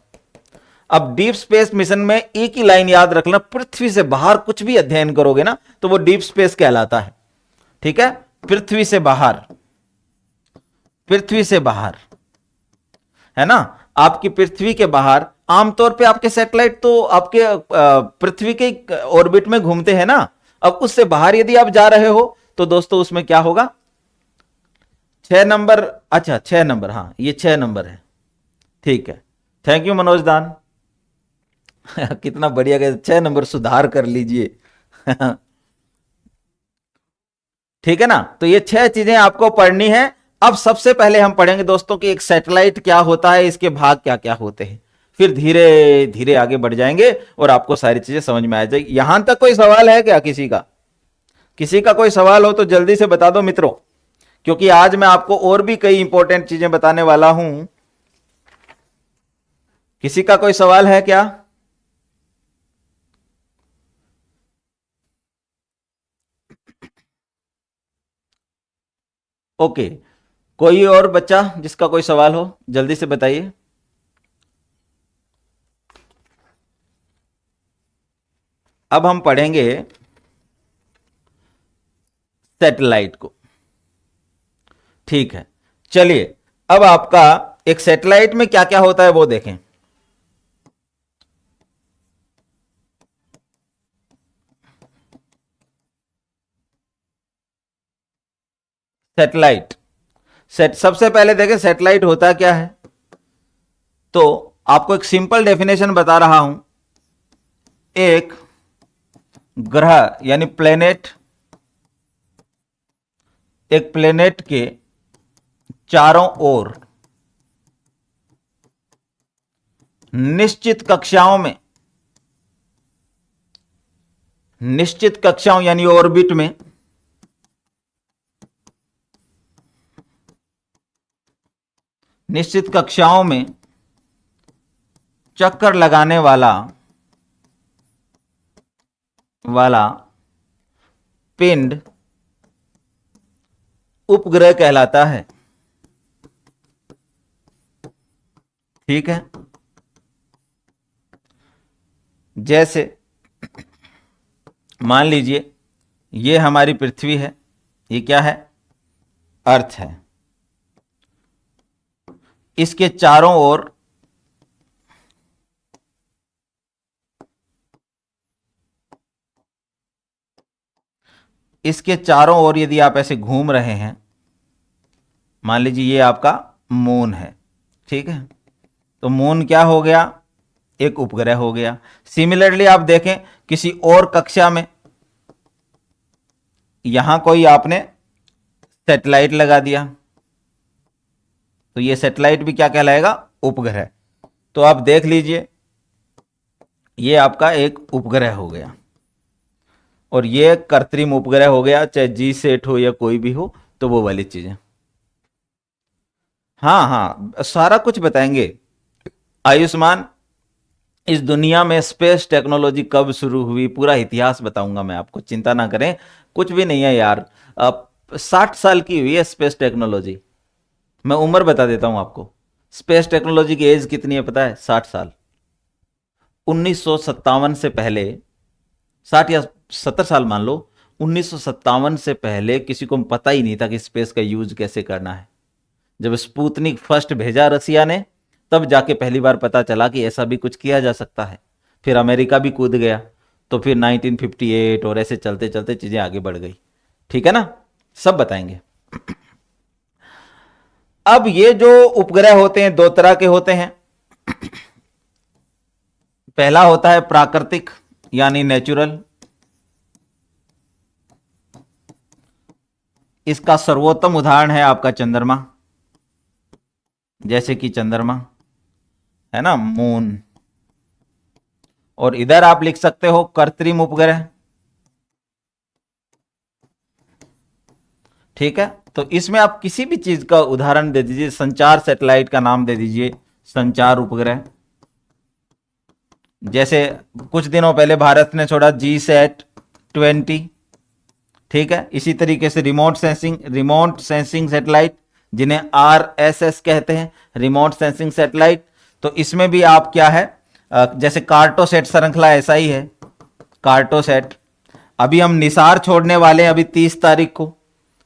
अब डीप स्पेस मिशन में एक ही लाइन याद रखना, पृथ्वी से बाहर कुछ भी अध्ययन करोगे ना तो वो डीप स्पेस कहलाता है। ठीक है, पृथ्वी से बाहर, पृथ्वी से बाहर, है ना, आपकी पृथ्वी के बाहर आमतौर पे आपके सैटेलाइट तो आपके पृथ्वी के ऑर्बिट में घूमते हैं ना। अब उससे बाहर यदि आप जा रहे हो तो दोस्तों उसमें क्या होगा, 6 नंबर, अच्छा 6 नंबर, हाँ ये 6 नंबर है। ठीक है, थैंक यू मनोज दान। कितना बढ़िया, 6 नंबर सुधार कर लीजिए। ठीक है ना, तो ये 6 चीजें आपको पढ़नी है। अब सबसे पहले हम पढ़ेंगे दोस्तों कि एक सैटेलाइट क्या होता है, इसके भाग क्या क्या होते हैं, फिर धीरे धीरे आगे बढ़ जाएंगे और आपको सारी चीजें समझ में आ जाएगी। यहां तक कोई सवाल है क्या किसी का, किसी का कोई सवाल हो तो जल्दी से बता दो मित्रों, क्योंकि आज मैं आपको और भी कई इंपॉर्टेंट चीजें बताने वाला हूं। किसी का कोई सवाल है क्या? ओके, कोई और बच्चा जिसका कोई सवाल हो जल्दी से बताइए। अब हम पढ़ेंगे सैटेलाइट को। ठीक है, चलिए अब आपका एक सैटेलाइट में क्या क्या होता है वो देखें। सैटेलाइट, सबसे पहले देखें सैटेलाइट होता क्या है। तो आपको एक सिंपल डेफिनेशन बता रहा हूं, एक ग्रह यानी प्लेनेट, एक प्लेनेट के चारों ओर निश्चित कक्षाओं में, निश्चित कक्षाओं यानी ऑर्बिट में निश्चित कक्षाओं में चक्कर लगाने वाला पिंड उपग्रह कहलाता है। ठीक है, जैसे मान लीजिए ये हमारी पृथ्वी है, ये क्या है, अर्थ है, इसके चारों ओर यदि आप ऐसे घूम रहे हैं, मान लीजिए ये आपका मून है। ठीक है, तो मून क्या हो गया, एक उपग्रह हो गया। सिमिलरली आप देखें किसी और कक्षा में, यहां कोई आपने सैटेलाइट लगा दिया, तो ये सैटेलाइट भी क्या कहलाएगा, उपग्रह। तो आप देख लीजिए ये आपका एक उपग्रह हो गया, और ये कृत्रिम उपग्रह हो गया, चाहे जी सेट हो या कोई भी हो, तो वो वाली चीजें। हाँ हाँ, सारा कुछ बताएंगे। आयुष्मान, इस दुनिया में स्पेस टेक्नोलॉजी कब शुरू हुई, पूरा इतिहास बताऊंगा मैं आपको, चिंता ना करें, कुछ भी नहीं है यार। अब 60 साल की हुई है स्पेस टेक्नोलॉजी। मैं उम्र बता देता हूं आपको, स्पेस टेक्नोलॉजी की एज कितनी है पता है, 60 साल। 1957 से पहले, 60 या 70 साल मान लो, 1957 से पहले किसी को पता ही नहीं था कि स्पेस का यूज कैसे करना है। जब स्पुतनिक फर्स्ट भेजा रसिया ने, तब जाके पहली बार पता चला कि ऐसा भी कुछ किया जा सकता है। फिर अमेरिका भी कूद गया, तो फिर 1958 और ऐसे चलते चलते चीजें आगे बढ़ गई। ठीक है ना, सब बताएंगे। अब ये जो उपग्रह होते हैं दो तरह के होते हैं। पहला होता है प्राकृतिक यानी नेचुरल। इसका सर्वोत्तम उदाहरण है आपका चंद्रमा, जैसे कि चंद्रमा है ना, मून। और इधर आप लिख सकते हो कृत्रिम उपग्रह। ठीक है, तो इसमें आप किसी भी चीज का उदाहरण दे दीजिए। संचार सैटेलाइट का नाम दे दीजिए संचार उपग्रह। जैसे कुछ दिनों पहले भारत ने छोड़ा GSAT-20। ठीक है, इसी तरीके से रिमोट सेंसिंग सैटेलाइट, जिन्हें RSS कहते हैं, रिमोट सेंसिंग सैटेलाइट। तो इसमें भी आप क्या है, जैसे कार्टोसेट श्रृंखला ऐसा ही है, कार्टोसेट। अभी हम निसार छोड़ने वाले हैं, अभी 30 तारीख को।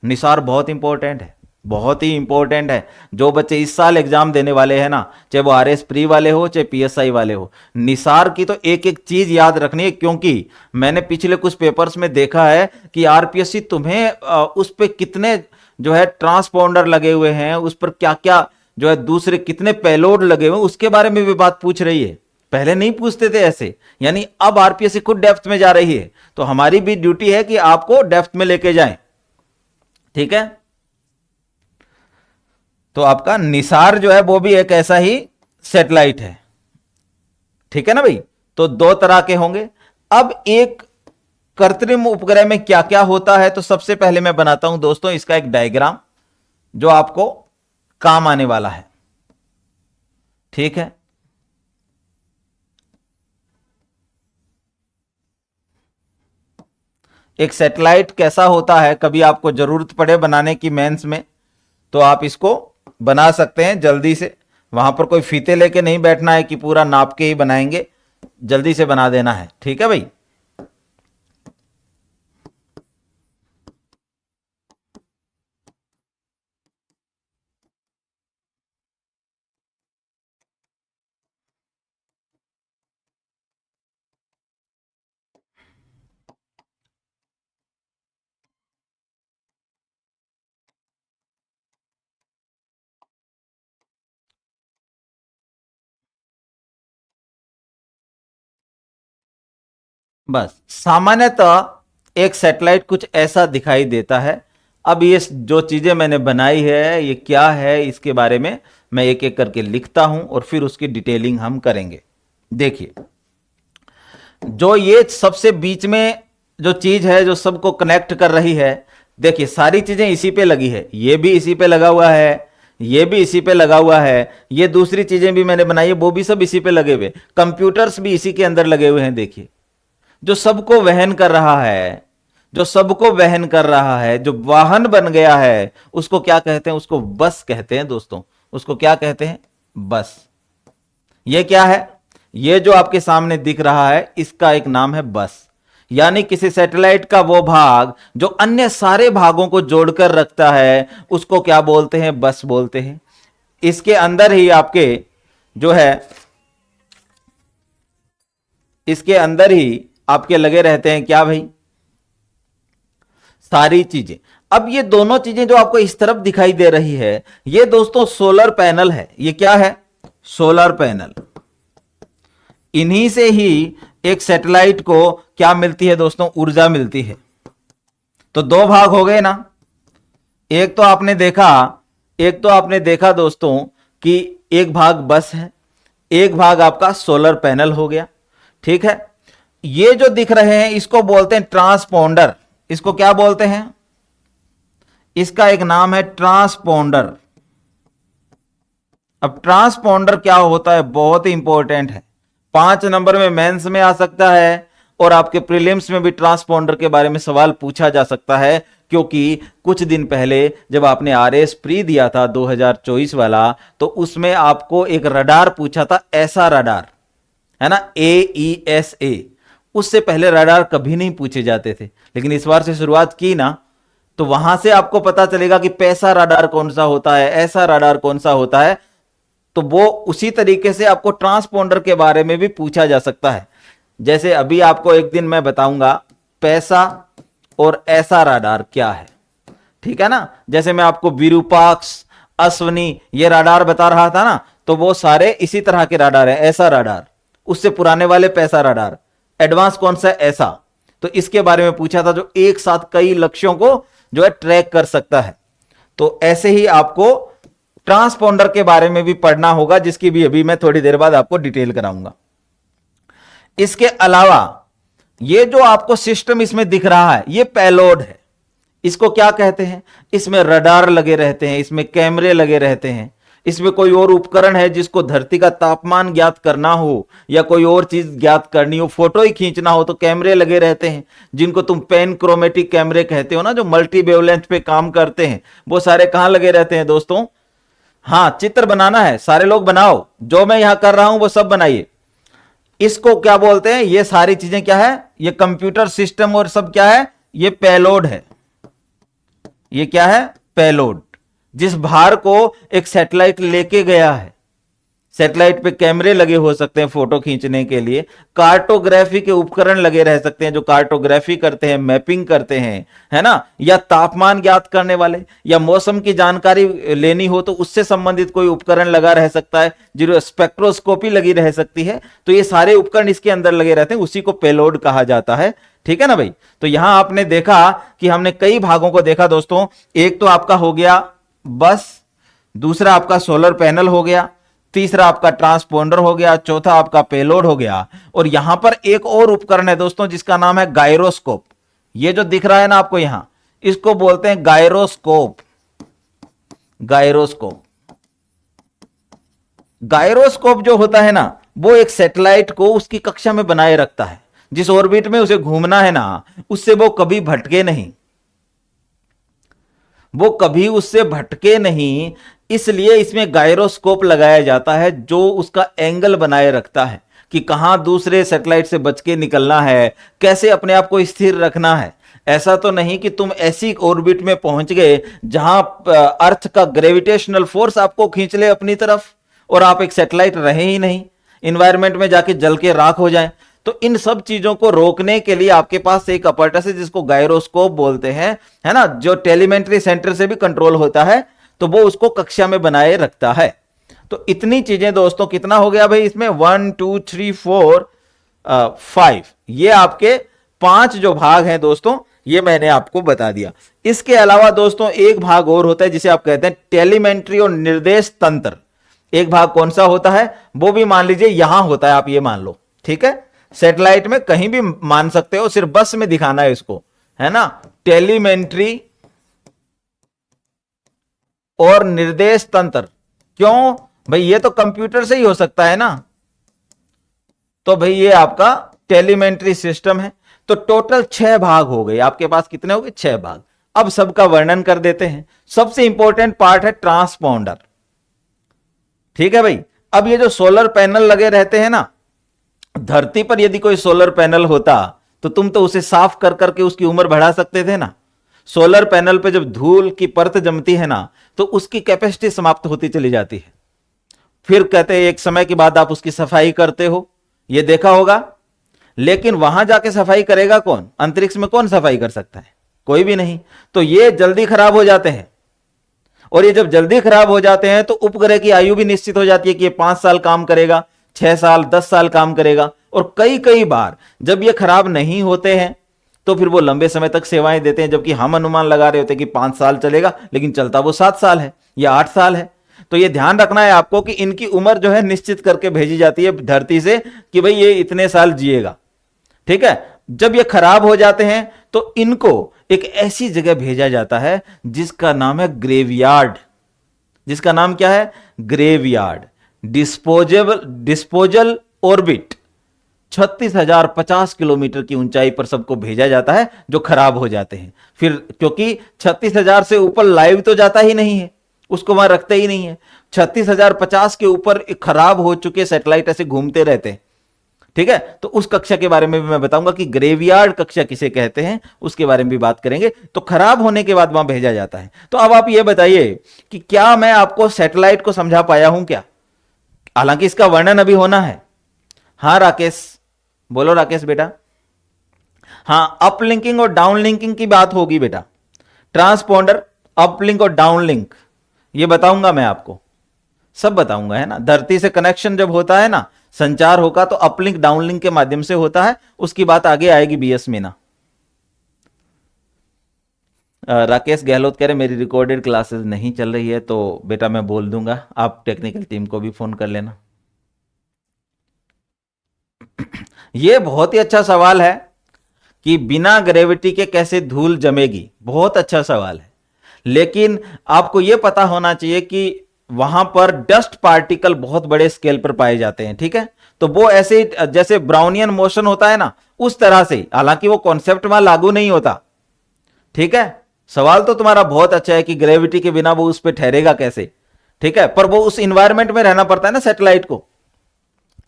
निसार बहुत इंपॉर्टेंट है, बहुत ही इंपॉर्टेंट है। जो बच्चे इस साल एग्जाम देने वाले हैं ना, चाहे वो RS प्री वाले हो चाहे PSI वाले हो, निसार की तो एक एक चीज याद रखनी है। क्योंकि मैंने पिछले कुछ पेपर्स में देखा है कि RPSC तुम्हें उस पर कितने जो है ट्रांसपोंडर लगे हुए हैं, उस पर क्या क्या जो है दूसरे कितने पेलोड लगे हुए हैं, उसके बारे में भी बात पूछ रही है। पहले नहीं पूछते थे ऐसे, यानी अब RPSC खुद डेप्थ में जा रही है। तो हमारी भी ड्यूटी है कि आपको डेप्थ में लेके जाएं। ठीक है, तो आपका निसार जो है वो भी एक ऐसा ही सैटेलाइट है। ठीक है ना भाई, तो दो तरह के होंगे। अब एक कृत्रिम उपग्रह में क्या क्या होता है, तो सबसे पहले मैं बनाता हूं दोस्तों इसका एक डायग्राम जो आपको काम आने वाला है। ठीक है, एक सैटेलाइट कैसा होता है, कभी आपको जरूरत पड़े बनाने की मेंस में, तो आप इसको बना सकते हैं जल्दी से। वहां पर कोई फीते लेके नहीं बैठना है कि पूरा नाप के ही बनाएंगे, जल्दी से बना देना है। ठीक है भाई, बस सामान्यतः एक सैटेलाइट कुछ ऐसा दिखाई देता है। अब ये जो चीजें मैंने बनाई है ये क्या है, इसके बारे में मैं एक एक करके लिखता हूं और फिर उसकी डिटेलिंग हम करेंगे। देखिए, जो ये सबसे बीच में जो चीज है जो सबको कनेक्ट कर रही है, देखिए सारी चीजें इसी पे लगी है। ये भी इसी पे लगा हुआ है, ये भी इसी पे लगा हुआ है, ये दूसरी चीजें भी मैंने बनाई है वो भी सब इसी पे लगे हुए, कंप्यूटर्स भी इसी के अंदर लगे हुए हैं। देखिए, जो सबको वहन कर रहा है, जो सबको वहन कर रहा है, जो वाहन बन गया है, उसको क्या कहते हैं, उसको बस कहते हैं दोस्तों। उसको क्या कहते हैं, बस। ये क्या है, ये जो आपके सामने दिख रहा है इसका एक नाम है बस। यानी किसी सैटेलाइट का वो भाग जो अन्य सारे भागों को जोड़कर रखता है उसको क्या बोलते हैं, बस बोलते हैं। इसके अंदर ही आपके जो है, इसके अंदर ही आपके लगे रहते हैं क्या भाई, सारी चीजें। अब ये दोनों चीजें जो आपको इस तरफ दिखाई दे रही है, ये दोस्तों सोलर पैनल है। ये क्या है, सोलर पैनल। इन्हीं से ही एक सैटेलाइट को क्या मिलती है दोस्तों, ऊर्जा मिलती है। तो दो भाग हो गए ना, एक तो आपने देखा दोस्तों कि एक भाग बस है, एक भाग आपका सोलर पैनल हो गया। ठीक है, ये जो दिख रहे हैं इसको बोलते हैं ट्रांसपोंडर। इसको क्या बोलते हैं, इसका एक नाम है ट्रांसपोंडर। अब ट्रांसपोंडर क्या होता है, बहुत ही इंपॉर्टेंट है। 5 नंबर में मेंस में आ सकता है और आपके प्रीलिम्स में भी ट्रांसपोंडर के बारे में सवाल पूछा जा सकता है। क्योंकि कुछ दिन पहले जब आपने RS प्री दिया था 2024 वाला, तो उसमें आपको एक रडार पूछा था, ऐसा रडार है ना, AESA। उससे पहले रडार कभी नहीं पूछे जाते थे, लेकिन इस बार से शुरुआत की ना, तो वहां से आपको पता चलेगा कि पैसा रडार कौन सा होता है, ऐसा रडार कौन सा होता है। तो वो उसी तरीके से आपको ट्रांसपोंडर के बारे में भी पूछा जा सकता है। जैसे अभी आपको एक दिन मैं बताऊंगा पैसा और ऐसा राडार क्या है, ठीक है ना। जैसे मैं आपको विरूपाक्ष, अश्वनी ये राडार बता रहा था ना, तो वो सारे इसी तरह के राडार है। ऐसा राडार, उससे पुराने वाले पैसा राडार, एडवांस कौन सा है, ऐसा। तो इसके बारे में पूछा था, जो एक साथ कई लक्ष्यों को जो है ट्रैक कर सकता है। तो ऐसे ही आपको ट्रांसपोंडर के बारे में भी पढ़ना होगा, जिसकी भी अभी मैं थोड़ी देर बाद आपको डिटेल कराऊंगा। इसके अलावा ये जो आपको सिस्टम इसमें दिख रहा है, ये पेलोड है। इसको क्या कहते हैं, इसमें रडार लगे रहते हैं, इसमें कैमरे लगे रहते हैं, इसमें कोई और उपकरण है जिसको धरती का तापमान ज्ञात करना हो या कोई और चीज ज्ञात करनी हो, फोटो ही खींचना हो, तो कैमरे लगे रहते हैं, जिनको तुम पेन क्रोमेटिक कैमरे कहते हो ना, जो मल्टी वेवलेंथ पे काम करते हैं। वो सारे कहां लगे रहते हैं दोस्तों? हाँ, चित्र बनाना है, सारे लोग बनाओ, जो मैं यहां कर रहा हूं वो सब बनाइए। इसको क्या बोलते हैं, ये सारी चीजें क्या है, ये कंप्यूटर सिस्टम और सब क्या है, ये पेलोड है। ये क्या है, पेलोड। जिस भार को एक सैटेलाइट लेके गया है, सैटेलाइट पे कैमरे लगे हो सकते हैं फोटो खींचने के लिए, कार्टोग्राफी के उपकरण लगे रह सकते हैं जो कार्टोग्राफी करते हैं, मैपिंग करते हैं, है ना, या तापमान ज्ञात करने वाले, या मौसम की जानकारी लेनी हो तो उससे संबंधित कोई उपकरण लगा रह सकता है, जो स्पेक्ट्रोस्कोपी लगी रह सकती है। तो ये सारे उपकरण इसके अंदर लगे रहते हैं, उसी को पेलोड कहा जाता है, ठीक है ना भाई। तो यहां आपने देखा कि हमने कई भागों को देखा दोस्तों। एक तो आपका हो गया बस, दूसरा आपका सोलर पैनल हो गया, तीसरा आपका ट्रांसपोंडर हो गया, चौथा आपका पेलोड हो गया, और यहां पर एक और उपकरण है दोस्तों जिसका नाम है गायरोस्कोप। ये जो दिख रहा है ना आपको यहां, इसको बोलते हैं गायरोस्कोप। गायरोस्कोप, गायरोस्कोप जो होता है ना, वो एक सैटेलाइट को उसकी कक्षा में बनाए रखता है। जिस ऑर्बिट में उसे घूमना है ना, उससे वो कभी भटके नहीं, वो कभी उससे भटके नहीं। इसलिए इसमें गायरोस्कोप लगाया जाता है, जो उसका एंगल बनाए रखता है कि कहां दूसरे सैटेलाइट से बच के निकलना है, कैसे अपने आप को स्थिर रखना है। ऐसा तो नहीं कि तुम ऐसी ऑर्बिट में पहुंच गए जहां अर्थ का ग्रेविटेशनल फोर्स आपको खींच ले अपनी तरफ और आप एक सैटेलाइट रहे ही नहीं, इन्वायरमेंट में जाके जल के राख हो जाए। तो इन सब चीजों को रोकने के लिए आपके पास एक अपैरेटस है जिसको गायरोस्कोप बोलते हैं, है ना, जो टेलीमेट्री सेंटर से भी कंट्रोल होता है, तो वो उसको कक्षा में बनाए रखता है। तो इतनी चीजें दोस्तों, कितना हो गया भाई इसमें, 1 2 3 4 5, ये आपके 5 जो भाग हैं दोस्तों, ये मैंने आपको बता दिया। इसके अलावा दोस्तों एक भाग और होता है जिसे आप कहते हैं टेलीमेट्री और निर्देश तंत्र। एक भाग कौन सा होता है, वो भी मान लीजिए यहां होता है, आप ये मान लो, ठीक है। सैटेलाइट में कहीं भी मान सकते हो, सिर्फ बस में दिखाना है इसको, है ना। टेलीमेट्री और निर्देश तंत्र, क्यों भाई, ये तो कंप्यूटर से ही हो सकता है ना। तो भाई ये आपका टेलीमेट्री सिस्टम है। तो टोटल 6 भाग हो गए आपके पास, कितने हो गए, 6 भाग। अब सबका वर्णन कर देते हैं। सबसे इंपॉर्टेंट पार्ट है ट्रांसपोंडर, ठीक है भाई। अब ये जो सोलर पैनल लगे रहते हैं ना, धरती पर यदि कोई सोलर पैनल होता तो तुम तो उसे साफ कर करके उसकी उम्र बढ़ा सकते थे ना। सोलर पैनल पे जब धूल की परत जमती है ना, तो उसकी कैपेसिटी समाप्त होती चली जाती है। फिर कहते हैं एक समय के बाद आप उसकी सफाई करते हो, ये देखा होगा। लेकिन वहां जाके सफाई करेगा कौन, अंतरिक्ष में कौन सफाई कर सकता है, कोई भी नहीं। तो ये जल्दी खराब हो जाते हैं, और ये जब जल्दी खराब हो जाते हैं तो उपग्रह की आयु भी निश्चित हो जाती है कि ये 5 साल काम करेगा, 6 साल 10 साल काम करेगा। और कई कई बार जब ये खराब नहीं होते हैं तो फिर वो लंबे समय तक सेवाएं देते हैं, जबकि हम अनुमान लगा रहे होते हैं कि 5 साल चलेगा, लेकिन चलता वो 7 साल है या 8 साल है। तो ये ध्यान रखना है आपको कि इनकी उम्र जो है निश्चित करके भेजी जाती है धरती से कि भाई ये इतने साल जिएगा, ठीक है। जब ये खराब हो जाते हैं तो इनको एक ऐसी जगह भेजा जाता है जिसका नाम है ग्रेवयार्ड। जिसका नाम क्या है, ग्रेवयार्ड। डिस्पोजल ऑर्बिट 36,050 किलोमीटर की ऊंचाई पर सबको भेजा जाता है जो खराब हो जाते हैं। फिर क्योंकि 36,000 से ऊपर लाइव तो जाता ही नहीं है, उसको वहां रखते ही नहीं है। 36,050 के ऊपर खराब हो चुके सैटेलाइट ऐसे घूमते रहते हैं, ठीक है। तो उस कक्षा के बारे में भी मैं बताऊंगा कि ग्रेवयार्ड कक्षा किसे कहते हैं, उसके बारे में भी बात करेंगे। तो खराब होने के बाद वहां भेजा जाता है। तो अब आप ये बताइए कि क्या मैं आपको सैटेलाइट को समझा पाया हूं क्या? हालांकि इसका वर्णन अभी होना है। हाँ राकेश, बोलो राकेश बेटा। हाँ, अपलिंकिंग और डाउनलिंकिंग की बात होगी बेटा। ट्रांसपोंडर, अपलिंक और डाउनलिंक ये बताऊंगा मैं आपको, सब बताऊंगा, है ना। धरती से कनेक्शन जब होता है ना, संचार होगा, तो अपलिंक डाउनलिंक के माध्यम से होता है, उसकी बात आगे आएगी बीएस में ना। राकेश गहलोत कह रहे मेरी रिकॉर्डेड क्लासेस नहीं चल रही है, तो बेटा मैं बोल दूंगा, आप टेक्निकल टीम को भी फोन कर लेना। ये बहुत ही अच्छा सवाल है कि बिना ग्रेविटी के कैसे धूल जमेगी, बहुत अच्छा सवाल है। लेकिन आपको यह पता होना चाहिए कि वहां पर डस्ट पार्टिकल बहुत बड़े स्केल पर पाए जाते हैं, ठीक है। तो वो ऐसे जैसे ब्राउनियन मोशन होता है ना, उस तरह से, हालांकि वो कॉन्सेप्ट वहां लागू नहीं होता, ठीक है। सवाल तो तुम्हारा बहुत अच्छा है कि ग्रेविटी के बिना वो उस पर ठहरेगा कैसे, ठीक है, पर वो उस इंवायरमेंट में रहना पड़ता है ना सैटेलाइट को,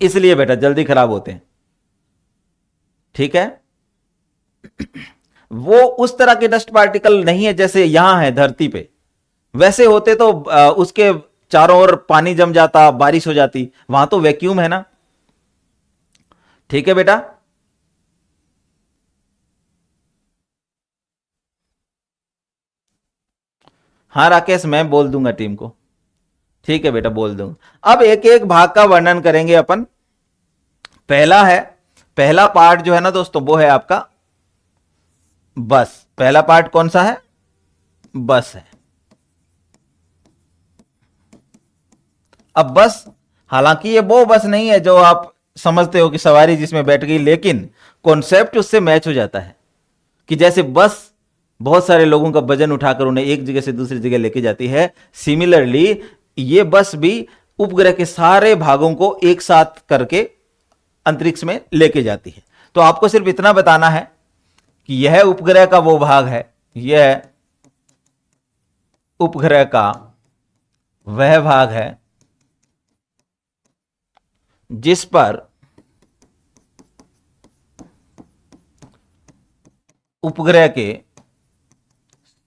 इसलिए बेटा जल्दी खराब होते हैं, ठीक है। वो उस तरह के डस्ट पार्टिकल नहीं है जैसे यहां है धरती पे, वैसे होते तो उसके चारों ओर पानी जम जाता, बारिश हो जाती, वहां तो वैक्यूम है ना, ठीक है बेटा। हाँ राकेश, मैं बोल दूंगा टीम को, ठीक है बेटा, बोल दूंगा। अब एक एक भाग का वर्णन करेंगे अपन। पहला पार्ट जो है ना दोस्तों, वो है आपका बस। पहला पार्ट कौन सा है? बस है। अब बस, हालांकि ये वो बस नहीं है जो आप समझते हो कि सवारी जिसमें बैठ गई, लेकिन कॉन्सेप्ट उससे मैच हो जाता है कि जैसे बस बहुत सारे लोगों का वजन उठाकर उन्हें एक जगह से दूसरी जगह लेके जाती है, सिमिलरली ये बस भी उपग्रह के सारे भागों को एक साथ करके अंतरिक्ष में लेके जाती है। तो आपको सिर्फ इतना बताना है कि यह उपग्रह का वो भाग है, यह उपग्रह का वह भाग है जिस पर उपग्रह के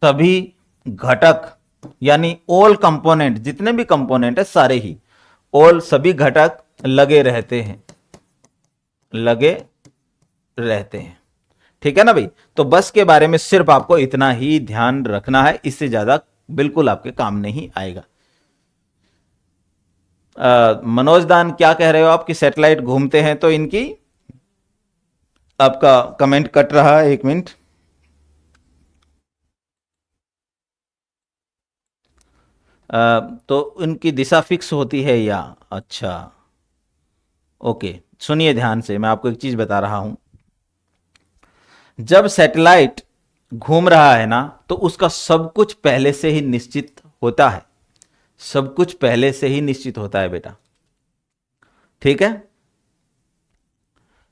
सभी घटक, यानी ऑल कंपोनेंट, जितने भी कंपोनेंट है सारे ही, ऑल सभी घटक लगे रहते हैं, लगे रहते हैं, ठीक है ना भाई। तो बस के बारे में सिर्फ आपको इतना ही ध्यान रखना है, इससे ज्यादा बिल्कुल आपके काम नहीं आएगा। मनोज दान क्या कह रहे हो आप कि सैटेलाइट घूमते हैं, तो इनकी आपका कमेंट कट रहा है, एक मिनट। तो उनकी दिशा फिक्स होती है या? अच्छा, ओके, सुनिए ध्यान से, मैं आपको एक चीज बता रहा हूं। जब सैटेलाइट घूम रहा है ना, तो उसका सब कुछ पहले से ही निश्चित होता है, सब कुछ पहले से ही निश्चित होता है बेटा, ठीक है,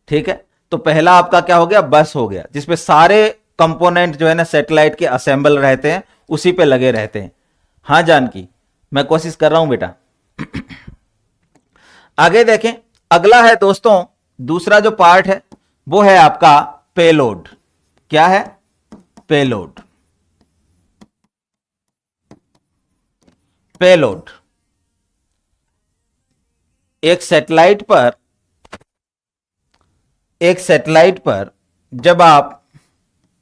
ठीक है। तो पहला आपका क्या हो गया? बस हो गया, जिसपे सारे कंपोनेंट जो है ना सैटेलाइट के असेंबल रहते हैं, उसी पे लगे रहते हैं। हाँ जानकी, मैं कोशिश कर रहा हूं बेटा। आगे देखें, अगला है दोस्तों, दूसरा जो पार्ट है वो है आपका पेलोड। क्या है? पेलोड। पेलोड एक सैटेलाइट पर जब आप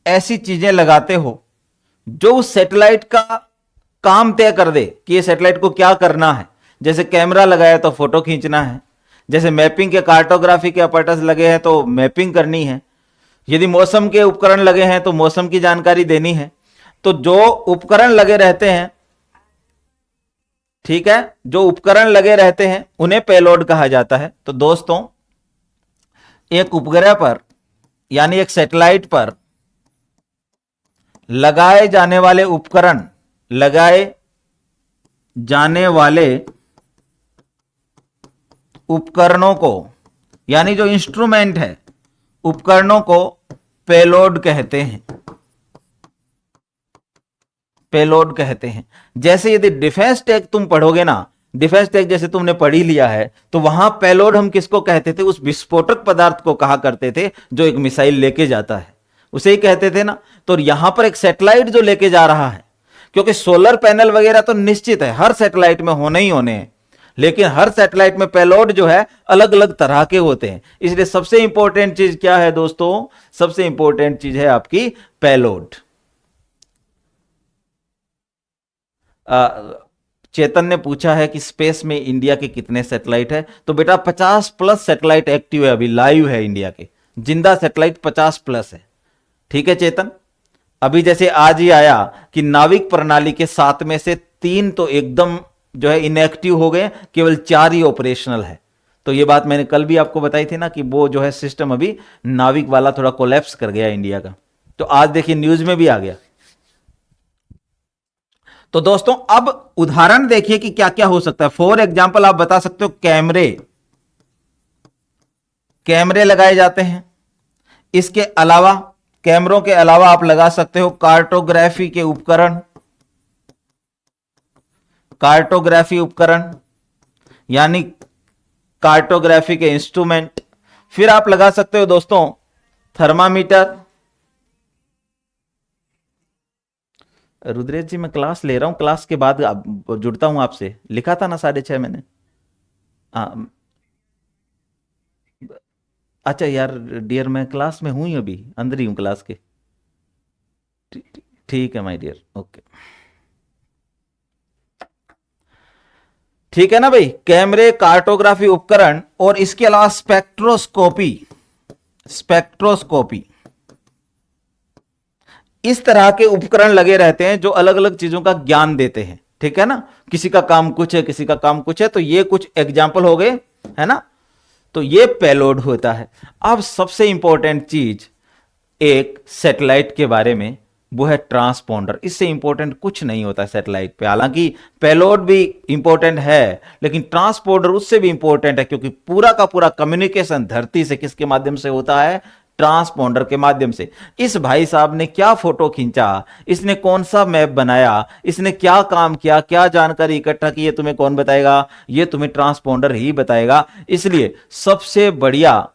ऐसी चीजें लगाते हो जो उस सैटेलाइट का काम तय कर दे कि ये सैटेलाइट को क्या करना है, जैसे कैमरा लगाया तो फोटो खींचना है, जैसे मैपिंग के कार्टोग्राफी के अपैरेटस लगे हैं तो मैपिंग करनी है, यदि मौसम के उपकरण लगे हैं तो मौसम की जानकारी देनी है। तो जो उपकरण लगे रहते हैं, ठीक है, जो उपकरण लगे रहते हैं उन्हें पेलोड कहा जाता है। तो दोस्तों, एक उपग्रह पर यानी एक सैटेलाइट पर लगाए जाने वाले उपकरण, लगाए जाने वाले उपकरणों को, यानी जो इंस्ट्रूमेंट है, उपकरणों को पेलोड कहते हैं, पेलोड कहते हैं। जैसे यदि डिफेंस टेक तुम पढ़ोगे ना, डिफेंस टेक जैसे तुमने पढ़ ही लिया है, तो वहां पेलोड हम किसको कहते थे? उस विस्फोटक पदार्थ को कहा करते थे जो एक मिसाइल लेके जाता है, उसे ही कहते थे ना। तो यहां पर एक सैटेलाइट जो लेके जा रहा है, क्योंकि सोलर पैनल वगैरह तो निश्चित है हर सैटेलाइट में होने ही होने हैं, लेकिन हर सैटेलाइट में पेलोड जो है अलग अलग तरह के होते हैं। इसलिए सबसे इंपॉर्टेंट चीज क्या है दोस्तों, सबसे इंपॉर्टेंट चीज है आपकी पेलोड। चेतन ने पूछा है कि स्पेस में इंडिया के कितने सैटेलाइट है, तो बेटा 50+ सैटेलाइट एक्टिव है, अभी लाइव है इंडिया के, जिंदा सैटेलाइट 50+ है। ठीक है चेतन, अभी जैसे आज ही आया कि नाविक प्रणाली के 7 में से 3 तो एकदम जो है इनएक्टिव हो गए, केवल 4 ही ऑपरेशनल है। तो ये बात मैंने कल भी आपको बताई थी ना कि वो जो है सिस्टम अभी नाविक वाला थोड़ा कोलैप्स कर गया इंडिया का, तो आज देखिए न्यूज में भी आ गया। तो दोस्तों अब उदाहरण देखिए कि क्या क्या हो सकता है। फॉर एग्जाम्पल आप बता सकते हो कैमरे लगाए जाते हैं। इसके अलावा कैमरों के अलावा आप लगा सकते हो कार्टोग्राफी के उपकरण, कार्टोग्राफी उपकरण यानी कार्टोग्राफी के इंस्ट्रूमेंट। फिर आप लगा सकते हो दोस्तों थर्मामीटर। रुद्रेश जी मैं क्लास ले रहा हूं, क्लास के बाद जुड़ता हूं आपसे, लिखा था ना 6:30 मैंने। अच्छा यार डियर, मैं क्लास में हूं ही, अभी अंदर ही हूं क्लास के। ठीक है माय डियर, ओके। ठीक है ना भाई, कैमरे, कार्टोग्राफी उपकरण और इसके अलावा स्पेक्ट्रोस्कोपी, स्पेक्ट्रोस्कोपी इस तरह के उपकरण लगे रहते हैं जो अलग अलग चीजों का ज्ञान देते हैं। ठीक है ना, किसी का काम कुछ है, किसी का काम कुछ है, तो ये कुछ एग्जाम्पल हो गए, है ना। तो ये पेलोड होता है। अब सबसे इंपॉर्टेंट चीज एक सैटेलाइट के बारे में, वो है ट्रांसपोंडर। इससे इंपॉर्टेंट कुछ नहीं होता सैटेलाइट पे। हालांकि पेलोड भी इंपॉर्टेंट है, लेकिन ट्रांसपोंडर उससे भी इंपॉर्टेंट है, क्योंकि पूरा का पूरा कम्युनिकेशन धरती से किसके माध्यम से होता है, ट्रांसपोंडर के माध्यम से। इस भाई साहब ने क्या फोटो खींचा, इसने कौन सा मैप बनाया, इसने क्या काम किया, क्या जानकारी इकट्ठा की, ये तुम्हें कौन बताएगा, ये तुम्हें ट्रांसपोंडर ही बताएगा। इसलिए सबसे बढ़िया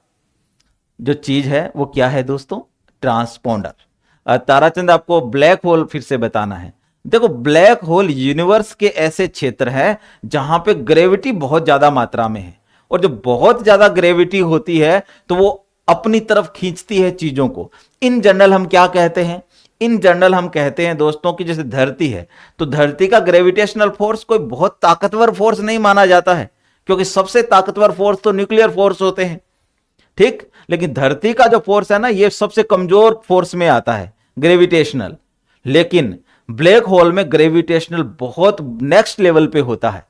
जो चीज है वो क्या है दोस्तों, ट्रांसपोंडर। ताराचंद आपको ब्लैक होल फिर से बताना है। देखो ब्लैक होल यूनिवर्स के ऐसे क्षेत्र है जहां पे ग्रेविटी बहुत ज्यादा मात्रा में है, और जो बहुत ज्यादा ग्रेविटी होती है तो वो अपनी तरफ खींचती है चीजों को। इन जनरल हम क्या कहते हैं, इन जनरल हम कहते हैं दोस्तों कि जैसे धरती है, तो धरती का ग्रेविटेशनल फोर्स कोई बहुत ताकतवर फोर्स नहीं माना जाता है, क्योंकि सबसे ताकतवर फोर्स तो न्यूक्लियर फोर्स होते हैं। ठीक, लेकिन धरती का जो फोर्स है ना, ये सबसे कमजोर फोर्स में आता है, ग्रेविटेशनल। लेकिन ब्लैक होल में ग्रेविटेशनल बहुत नेक्स्ट लेवल पे होता है,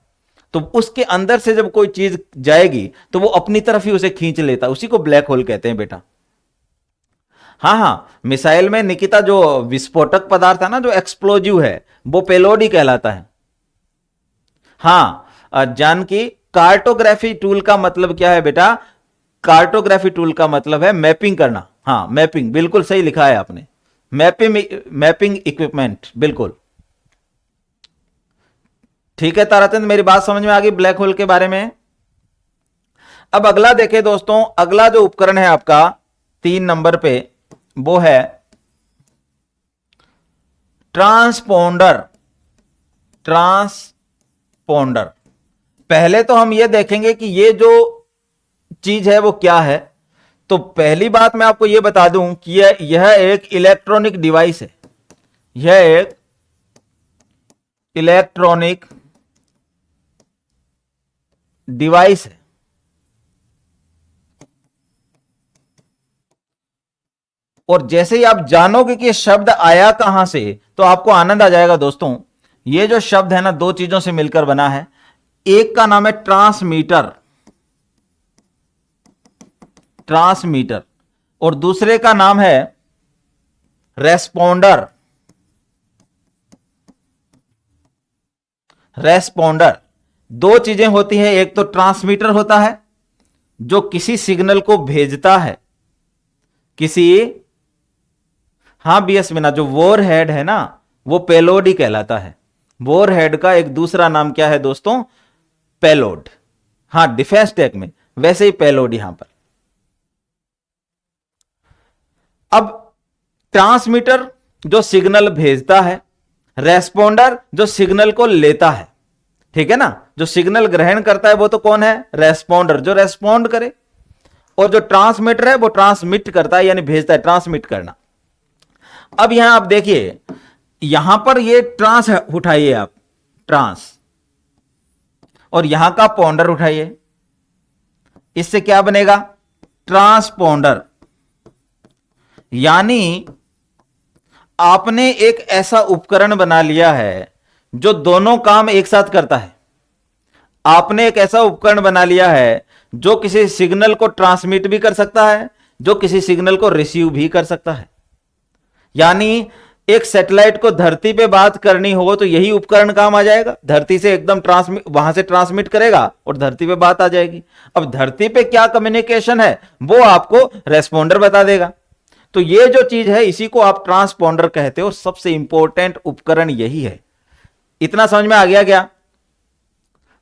तो उसके अंदर से जब कोई चीज जाएगी तो वो अपनी तरफ ही उसे खींच लेता है, उसी को ब्लैक होल कहते हैं बेटा। हाँ हाँ, मिसाइल में निकिता जो विस्फोटक पदार्थ है ना, जो एक्सप्लोजिव है, वो पेलोड ही कहलाता है। हाँ जानकी, कार्टोग्राफी टूल का मतलब क्या है बेटा, कार्टोग्राफी टूल का मतलब है मैपिंग करना। हाँ मैपिंग, बिल्कुल सही लिखा है आपने, मैपिंग इक्विपमेंट, बिल्कुल ठीक है। ताराचंद मेरी बात समझ में आ गई ब्लैक होल के बारे में। अब अगला देखें दोस्तों, अगला जो उपकरण है आपका 3 नंबर पे, वो है ट्रांसपोंडर। ट्रांसपोंडर, पहले तो हम ये देखेंगे कि ये जो चीज है वो क्या है। तो पहली बात मैं आपको यह बता दूं कि यह एक इलेक्ट्रॉनिक डिवाइस है, यह एक इलेक्ट्रॉनिक डिवाइस है। और जैसे ही आप जानोगे कि शब्द आया कहां से, तो आपको आनंद आ जाएगा दोस्तों। ये जो शब्द है ना, 2 चीजों से मिलकर बना है। एक का नाम है ट्रांसमीटर, ट्रांसमीटर, और दूसरे का नाम है रेस्पोंडर। रेस्पोंडर, 2 चीजें होती हैं। एक तो ट्रांसमीटर होता है जो किसी सिग्नल को भेजता है, किसी, हाँ बीएस मीना, जो वॉरहेड है ना, वो पेलोड ही कहलाता है। वॉरहेड का एक दूसरा नाम क्या है दोस्तों, पेलोड। हाँ डिफेंस टेक में वैसे ही पेलोड यहां पर। अब ट्रांसमीटर जो सिग्नल भेजता है, रेस्पोंडर जो सिग्नल को लेता है। ठीक है ना। जो सिग्नल ग्रहण करता है वो तो कौन है, रेस्पॉन्डर, जो रेस्पॉन्ड करे। और जो ट्रांसमीटर है वो ट्रांसमिट करता है, यानी भेजता है, ट्रांसमिट करना। अब यहां आप देखिए, यहां पर ये ट्रांस उठाइए आप, ट्रांस, और यहां का पॉन्डर उठाइए, इससे क्या बनेगा, ट्रांसपोंडर। यानी आपने एक ऐसा उपकरण बना लिया है जो दोनों काम एक साथ करता है। आपने एक ऐसा उपकरण बना लिया है जो किसी सिग्नल को ट्रांसमिट भी कर सकता है, जो किसी सिग्नल को रिसीव भी कर सकता है। यानी एक सैटेलाइट को धरती पे बात करनी हो तो यही उपकरण काम आ जाएगा। धरती से एकदम ट्रांसमिट, वहां से ट्रांसमिट करेगा और धरती पे बात आ जाएगी। अब धरती पे क्या कम्युनिकेशन है वो आपको रेस्पॉन्डर बता देगा। तो ये जो चीज है इसी को आप ट्रांसपॉन्डर कहते हो। सबसे इंपॉर्टेंट उपकरण यही है। इतना समझ में आ गया क्या,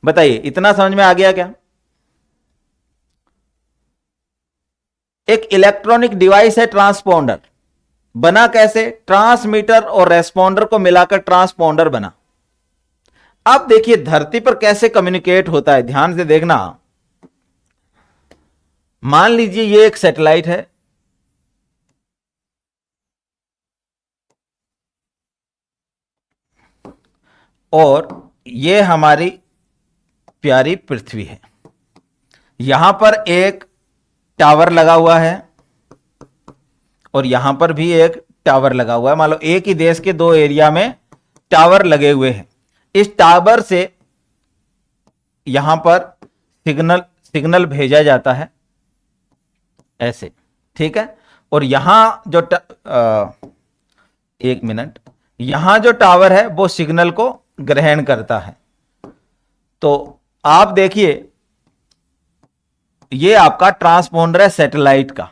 बताइए, इतना समझ में आ गया क्या। एक इलेक्ट्रॉनिक डिवाइस है ट्रांसपॉन्डर, बना कैसे, ट्रांसमीटर और रेस्पॉन्डर को मिलाकर ट्रांसपॉन्डर बना। अब देखिए धरती पर कैसे कम्युनिकेट होता है, ध्यान से देखना। मान लीजिए ये एक सैटेलाइट है, और ये हमारी प्यारी पृथ्वी है। यहां पर एक टावर लगा हुआ है और यहां पर भी एक टावर लगा हुआ है। मान लो एक ही देश के दो एरिया में टावर लगे हुए हैं। इस टावर से यहां पर सिग्नल भेजा जाता है ऐसे, ठीक है। और यहां जो एक मिनट, यहां जो टावर है वो सिग्नल को ग्रहण करता है। तो आप देखिए ये आपका ट्रांसपॉन्डर है सैटेलाइट का।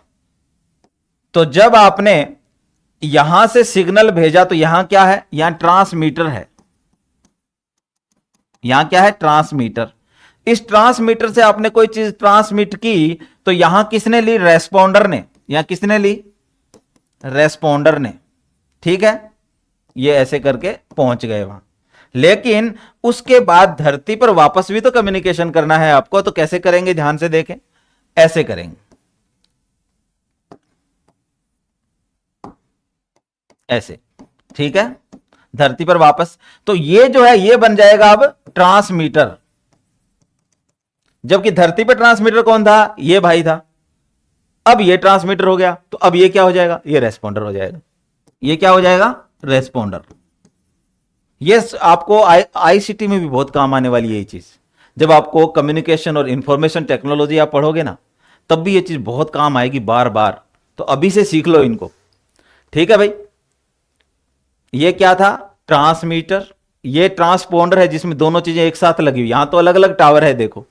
तो जब आपने यहां से सिग्नल भेजा तो यहां क्या है, यहां ट्रांसमीटर है। यहां क्या है, ट्रांसमीटर। इस ट्रांसमीटर से आपने कोई चीज ट्रांसमिट की तो यहां किसने ली, रेस्पॉन्डर ने। यहां किसने ली, रेस्पॉन्डर ने, ठीक है। ये ऐसे करके पहुंच गए वहां। लेकिन उसके बाद धरती पर वापस भी तो कम्युनिकेशन करना है आपको। तो कैसे करेंगे, ध्यान से देखें, ऐसे करेंगे, ऐसे, ठीक है, धरती पर वापस। तो ये जो है ये बन जाएगा अब ट्रांसमीटर। जबकि धरती पर ट्रांसमीटर कौन था, ये भाई था। अब ये ट्रांसमीटर हो गया, तो अब ये क्या हो जाएगा, ये रेस्पॉन्डर हो जाएगा। ये क्या हो जाएगा, रेस्पॉन्डर। ये आपको आईसीटी में भी बहुत काम आने वाली है ये चीज। जब आपको कम्युनिकेशन और इंफॉर्मेशन टेक्नोलॉजी आप पढ़ोगे ना, तब भी ये चीज बहुत काम आएगी बार बार। तो अभी से सीख लो इनको, ठीक है भाई। ये क्या था, ट्रांसमीटर। ये ट्रांसपॉन्डर है जिसमें दोनों चीजें एक साथ लगी हुई। यहां तो अलग अलग टावर है, देखो।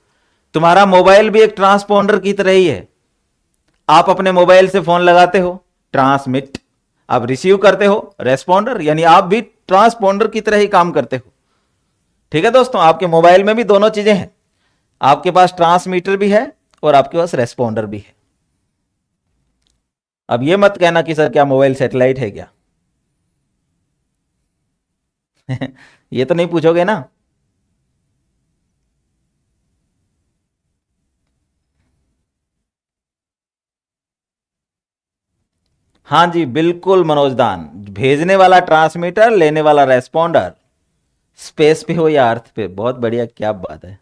तुम्हारा मोबाइल भी एक ट्रांसपॉन्डर की तरह ही है। आप अपने मोबाइल से फोन लगाते हो, ट्रांसमिट। आप रिसीव करते हो, रेस्पॉन्डर। यानी आप भी ट्रांसपॉन्डर की तरह ही काम करते हो, ठीक है दोस्तों। आपके मोबाइल में भी दोनों चीजें हैं। आपके पास ट्रांसमीटर भी है और आपके पास रेस्पॉन्डर भी है। अब ये मत कहना कि सर क्या मोबाइल सैटेलाइट है क्या। ये तो नहीं पूछोगे ना। हाँ जी बिल्कुल मनोजदान, भेजने वाला ट्रांसमीटर, लेने वाला रेस्पॉन्डर। स्पेस पे हो या अर्थ पे, बहुत बढ़िया, क्या बात है।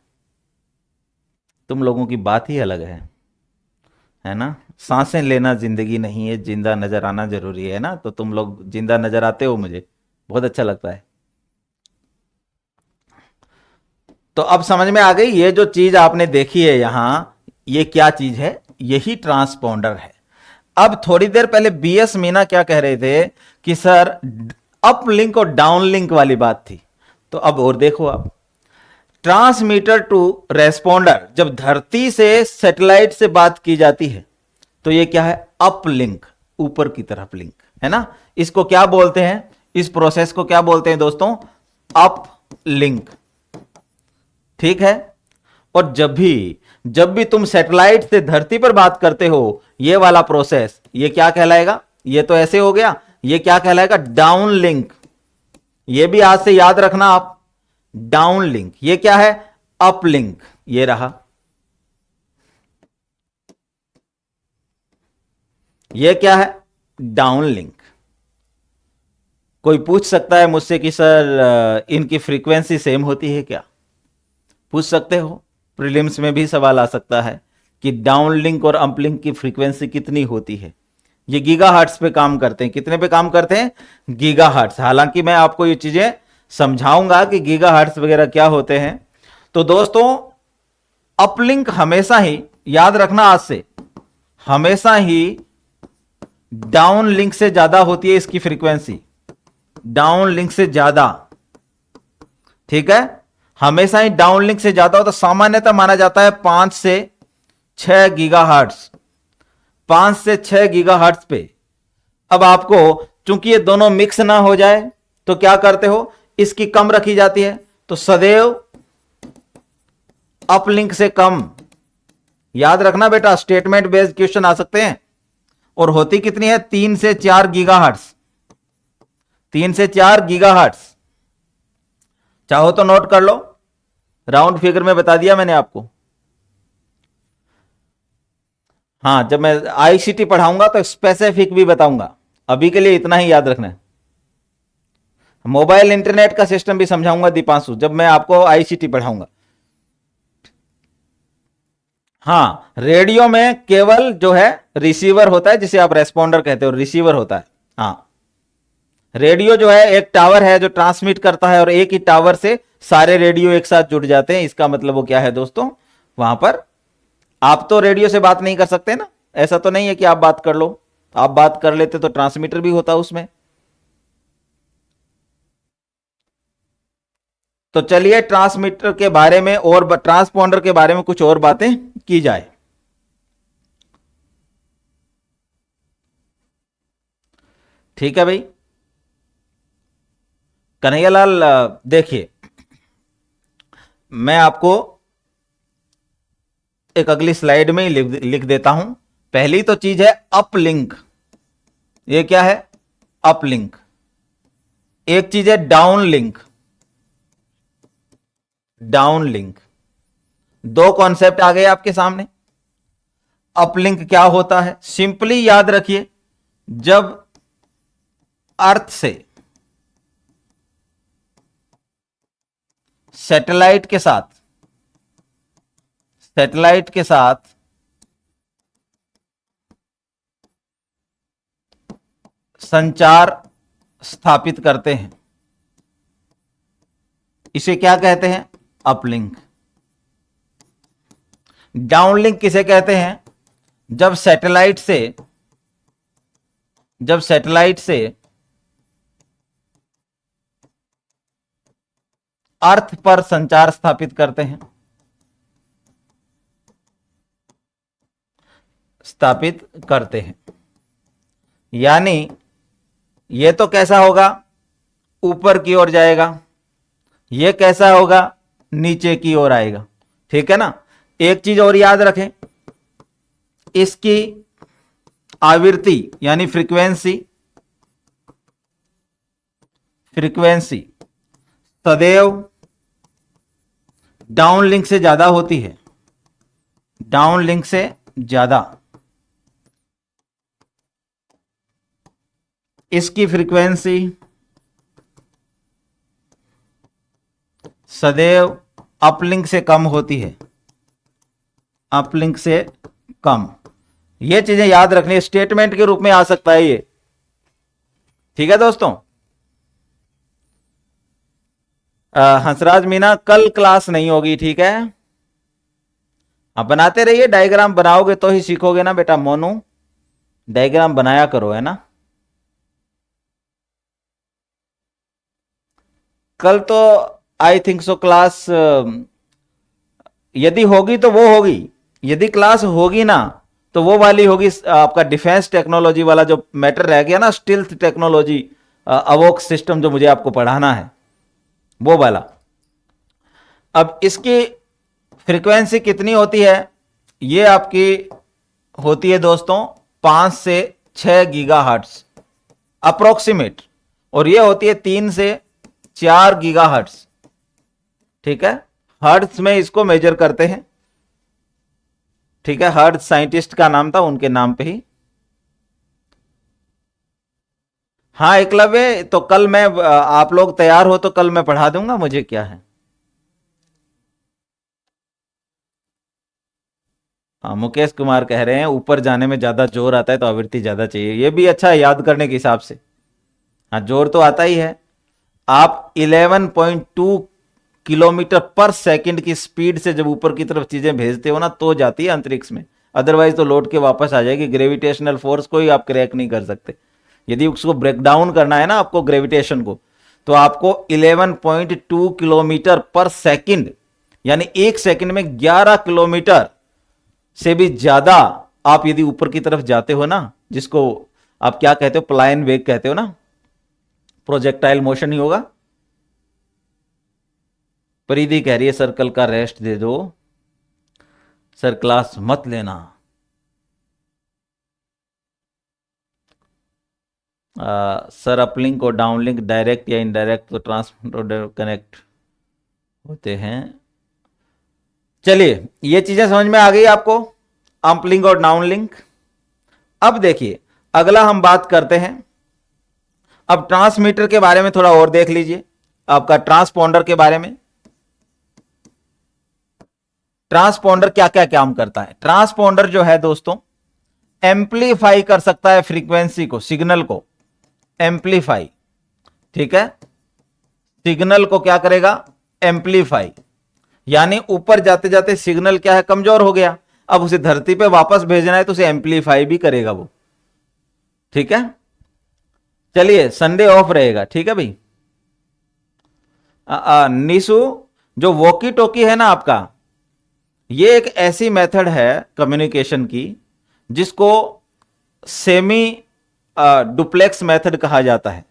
तुम लोगों की बात ही अलग है ना। सांसें लेना जिंदगी नहीं है, जिंदा नजर आना जरूरी है ना। तो तुम लोग जिंदा नजर आते हो, मुझे बहुत अच्छा लगता है। तो अब समझ में आ गई, ये जो चीज आपने देखी है यहां, ये क्या चीज है, यही ट्रांसपॉन्डर है। अब थोड़ी देर पहले बीएस मीना क्या कह रहे थे कि सर अप लिंक और डाउन लिंक वाली बात थी। तो अब और देखो आप, ट्रांसमीटर टू रेस्पॉन्डर, जब धरती से सैटेलाइट से बात की जाती है तो ये क्या है, अप लिंक, ऊपर की तरफ लिंक, है ना। इसको क्या बोलते हैं, इस प्रोसेस को क्या बोलते हैं दोस्तों, अप लिंक, ठीक है। और जब भी तुम सैटेलाइट से धरती पर बात करते हो, ये वाला प्रोसेस, ये क्या कहलाएगा, ये तो ऐसे हो गया, ये क्या कहलाएगा, डाउन लिंक। ये भी आज से याद रखना आप, डाउन लिंक। ये क्या है? Up link. ये रहा। ये क्या है? Down link. कोई पूछ सकता है मुझसे कि सर इनकी फ्रीक्वेंसी सेम होती है क्या? पूछ सकते हो, प्रीलिम्स में भी सवाल आ सकता है कि डाउन लिंक और अप लिंक की फ्रीक्वेंसी कितनी होती है। ये गीगाहर्ट्ज पे काम करते हैं। कितने पे काम करते हैं? गीगाहर्ट्ज। हालांकि मैं आपको ये चीजें समझाऊंगा कि गीगाहर्ट्ज वगैरह क्या होते हैं। तो दोस्तों, अपलिंक हमेशा ही याद रखना, आज से हमेशा ही डाउन लिंक से ज्यादा होती है इसकी फ्रीक्वेंसी, डाउन लिंक से ज्यादा। ठीक है, हमेशा ही डाउन लिंक से ज्यादा हो। तो सामान्यतः माना जाता है 5 से 6 गीगाहर्ट्ज, 5 से 6 गीगाहर्ट्ज पे। अब आपको चूंकि ये दोनों मिक्स ना हो जाए तो क्या करते हो, इसकी कम रखी जाती है। तो सदैव अपलिंक से कम। याद रखना बेटा, स्टेटमेंट बेस्ड क्वेश्चन आ सकते हैं। और होती कितनी है? 3 से 4 गीगाहर्ट्ज, 3 से 4 गीगाहर्ट्ज। चाहो तो नोट कर लो, राउंड फिगर में बता दिया मैंने आपको। हाँ, जब मैं आईसीटी पढ़ाऊंगा तो स्पेसिफिक भी बताऊंगा। अभी के लिए इतना ही याद रखना है। मोबाइल इंटरनेट का सिस्टम भी समझाऊंगा दीपांशु, जब मैं आपको आईसीटी पढ़ाऊंगा। हाँ, रेडियो में केवल जो है रिसीवर होता है, जिसे आप रेस्पॉन्डर कहते हो, रिसीवर होता है। हाँ, रेडियो जो है एक टावर है जो ट्रांसमिट करता है, और एक ही टावर से सारे रेडियो एक साथ जुड़ जाते हैं। इसका मतलब वो क्या है दोस्तों, वहां पर आप तो रेडियो से बात नहीं कर सकते ना। ऐसा तो नहीं है कि आप बात कर लो, आप बात कर लेते तो ट्रांसमीटर भी होता उसमें। तो चलिए ट्रांसमीटर के बारे में और ट्रांसपॉन्डर के बारे में कुछ और बातें की जाए। ठीक है भाई। कन्हैयालाल, देखिए मैं आपको एक अगली स्लाइड में ही लिख देता हूं। पहली तो चीज है अपलिंक। ये क्या है? अपलिंक। एक चीज है डाउन लिंक। डाउन लिंक, दो कॉन्सेप्ट आ गए आपके सामने। अपलिंक क्या होता है? सिंपली याद रखिए, जब अर्थ से सैटेलाइट के साथ संचार स्थापित करते हैं, इसे क्या कहते हैं? अपलिंक। डाउनलिंक किसे कहते हैं? जब सैटेलाइट से अर्थ पर संचार स्थापित करते हैं, यानी ये तो कैसा होगा? ऊपर की ओर जाएगा। ये कैसा होगा? नीचे की ओर आएगा। ठीक है ना। एक चीज और याद रखें, इसकी आवृत्ति यानी फ्रीक्वेंसी सदैव डाउनलिंक से ज्यादा होती है, डाउनलिंक से ज्यादा। इसकी फ्रीक्वेंसी सदैव अपलिंक से कम होती है, अपलिंक से कम। ये चीजें याद रखनी, स्टेटमेंट के रूप में आ सकता है ये। ठीक है दोस्तों। हंसराज मीना, कल क्लास नहीं होगी, ठीक है। आप बनाते रहिए, डायग्राम बनाओगे तो ही सीखोगे ना बेटा। मोनू, डायग्राम बनाया करो, है ना। कल तो आई थिंक सो क्लास यदि होगी तो वो होगी, यदि क्लास होगी ना तो वो वाली होगी आपका डिफेंस टेक्नोलॉजी वाला जो मैटर रह गया ना, स्टिल्थ टेक्नोलॉजी, अवोक सिस्टम जो मुझे आपको पढ़ाना है, वो वाला। अब इसकी फ्रीक्वेंसी कितनी होती है? ये आपकी होती है दोस्तों 5 से 6 गीगाहर्ट्ज अप्रोक्सीमेट, और ये होती है 3 से 4 गीगाहर्ट्ज। ठीक है, हर्ट्ज में इसको मेजर करते हैं। ठीक है, हर्ट्ज साइंटिस्ट का नाम था, उनके नाम पे ही। हाँ एकलव्य, तो कल मैं, आप लोग तैयार हो तो कल मैं पढ़ा दूंगा, मुझे क्या है। हाँ मुकेश कुमार कह रहे हैं ऊपर जाने में ज्यादा जोर आता है तो आवृत्ति ज्यादा चाहिए, ये भी अच्छा है याद करने के हिसाब से। हाँ जोर तो आता ही है। आप 11.2 किलोमीटर पर सेकंड की स्पीड से जब ऊपर की तरफ चीजें भेजते हो ना तो जाती है अंतरिक्ष में, अदरवाइज तो लौट के वापस आ जाएगी। ग्रेविटेशनल फोर्स को ही आप क्रैक नहीं कर सकते। यदि उसको ब्रेक डाउन करना है ना आपको, ग्रेविटेशन को, तो आपको 11.2 किलोमीटर पर सेकंड, यानी एक सेकंड में 11 किलोमीटर से भी ज्यादा आप यदि ऊपर की तरफ जाते हो ना, जिसको आप क्या कहते हो, पलायन वेग कहते हो ना, प्रोजेक्टाइल मोशन ही होगा। परिधि कह रही है सर कल का रेस्ट दे दो सर, क्लास मत लेना। सर अपलिंक और डाउनलिंक डायरेक्ट या इनडायरेक्ट तो ट्रांसपोर्टर कनेक्ट होते हैं। चलिए ये चीजें समझ में आ गई आपको, अपलिंक और डाउनलिंक। अब देखिए अगला हम बात करते हैं, अब ट्रांसमीटर के बारे में थोड़ा और देख लीजिए, आपका ट्रांसपोंडर के बारे में। ट्रांसपोंडर क्या क्या काम करता है? ट्रांसपोंडर जो है दोस्तों एम्पलीफाई कर सकता है फ्रीक्वेंसी को, सिग्नल को एम्पलीफाई। ठीक है, सिग्नल को क्या करेगा? एम्पलीफाई। यानी ऊपर जाते जाते सिग्नल क्या है, कमजोर हो गया, अब उसे धरती पे वापस भेजना है तो उसे एम्पलीफाई भी करेगा वो। ठीक है, चलिए संडे ऑफ रहेगा, ठीक है भाई। निशु, जो वॉकी टॉकी है ना आपका, ये एक ऐसी मेथड है कम्युनिकेशन की जिसको सेमी डुप्लेक्स मेथड कहा जाता है।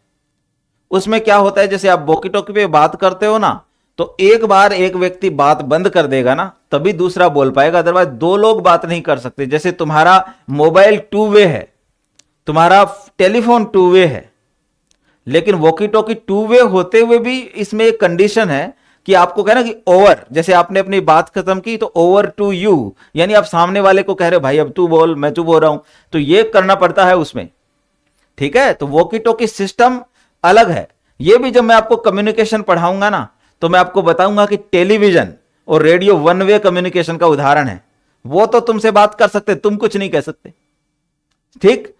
उसमें क्या होता है, जैसे आप वॉकी टॉकी पे बात करते हो ना, तो एक बार एक व्यक्ति बात बंद कर देगा ना तभी दूसरा बोल पाएगा, अदरवाइज दो लोग बात नहीं कर सकते। जैसे तुम्हारा मोबाइल टू वे है, तुम्हारा टेलीफोन टू वे है, लेकिन वॉकी टॉकी टू वे होते हुए भी इसमें एक कंडीशन है कि आपको कहना कि ओवर, जैसे आपने अपनी बात खत्म की तो ओवर टू यू, यानी आप सामने वाले को कह रहे हो भाई अब तू बोल, मैं चुप हो रहा हूं, तो ये करना पड़ता है उसमें। ठीक है, तो वॉकी टॉकी सिस्टम अलग है। ये भी जब मैं आपको कम्युनिकेशन पढ़ाऊंगा ना तो मैं आपको बताऊंगा कि टेलीविजन और रेडियो वन वे कम्युनिकेशन का उदाहरण है। वो तो तुमसे बात कर सकते, तुम कुछ नहीं कह सकते। ठीक,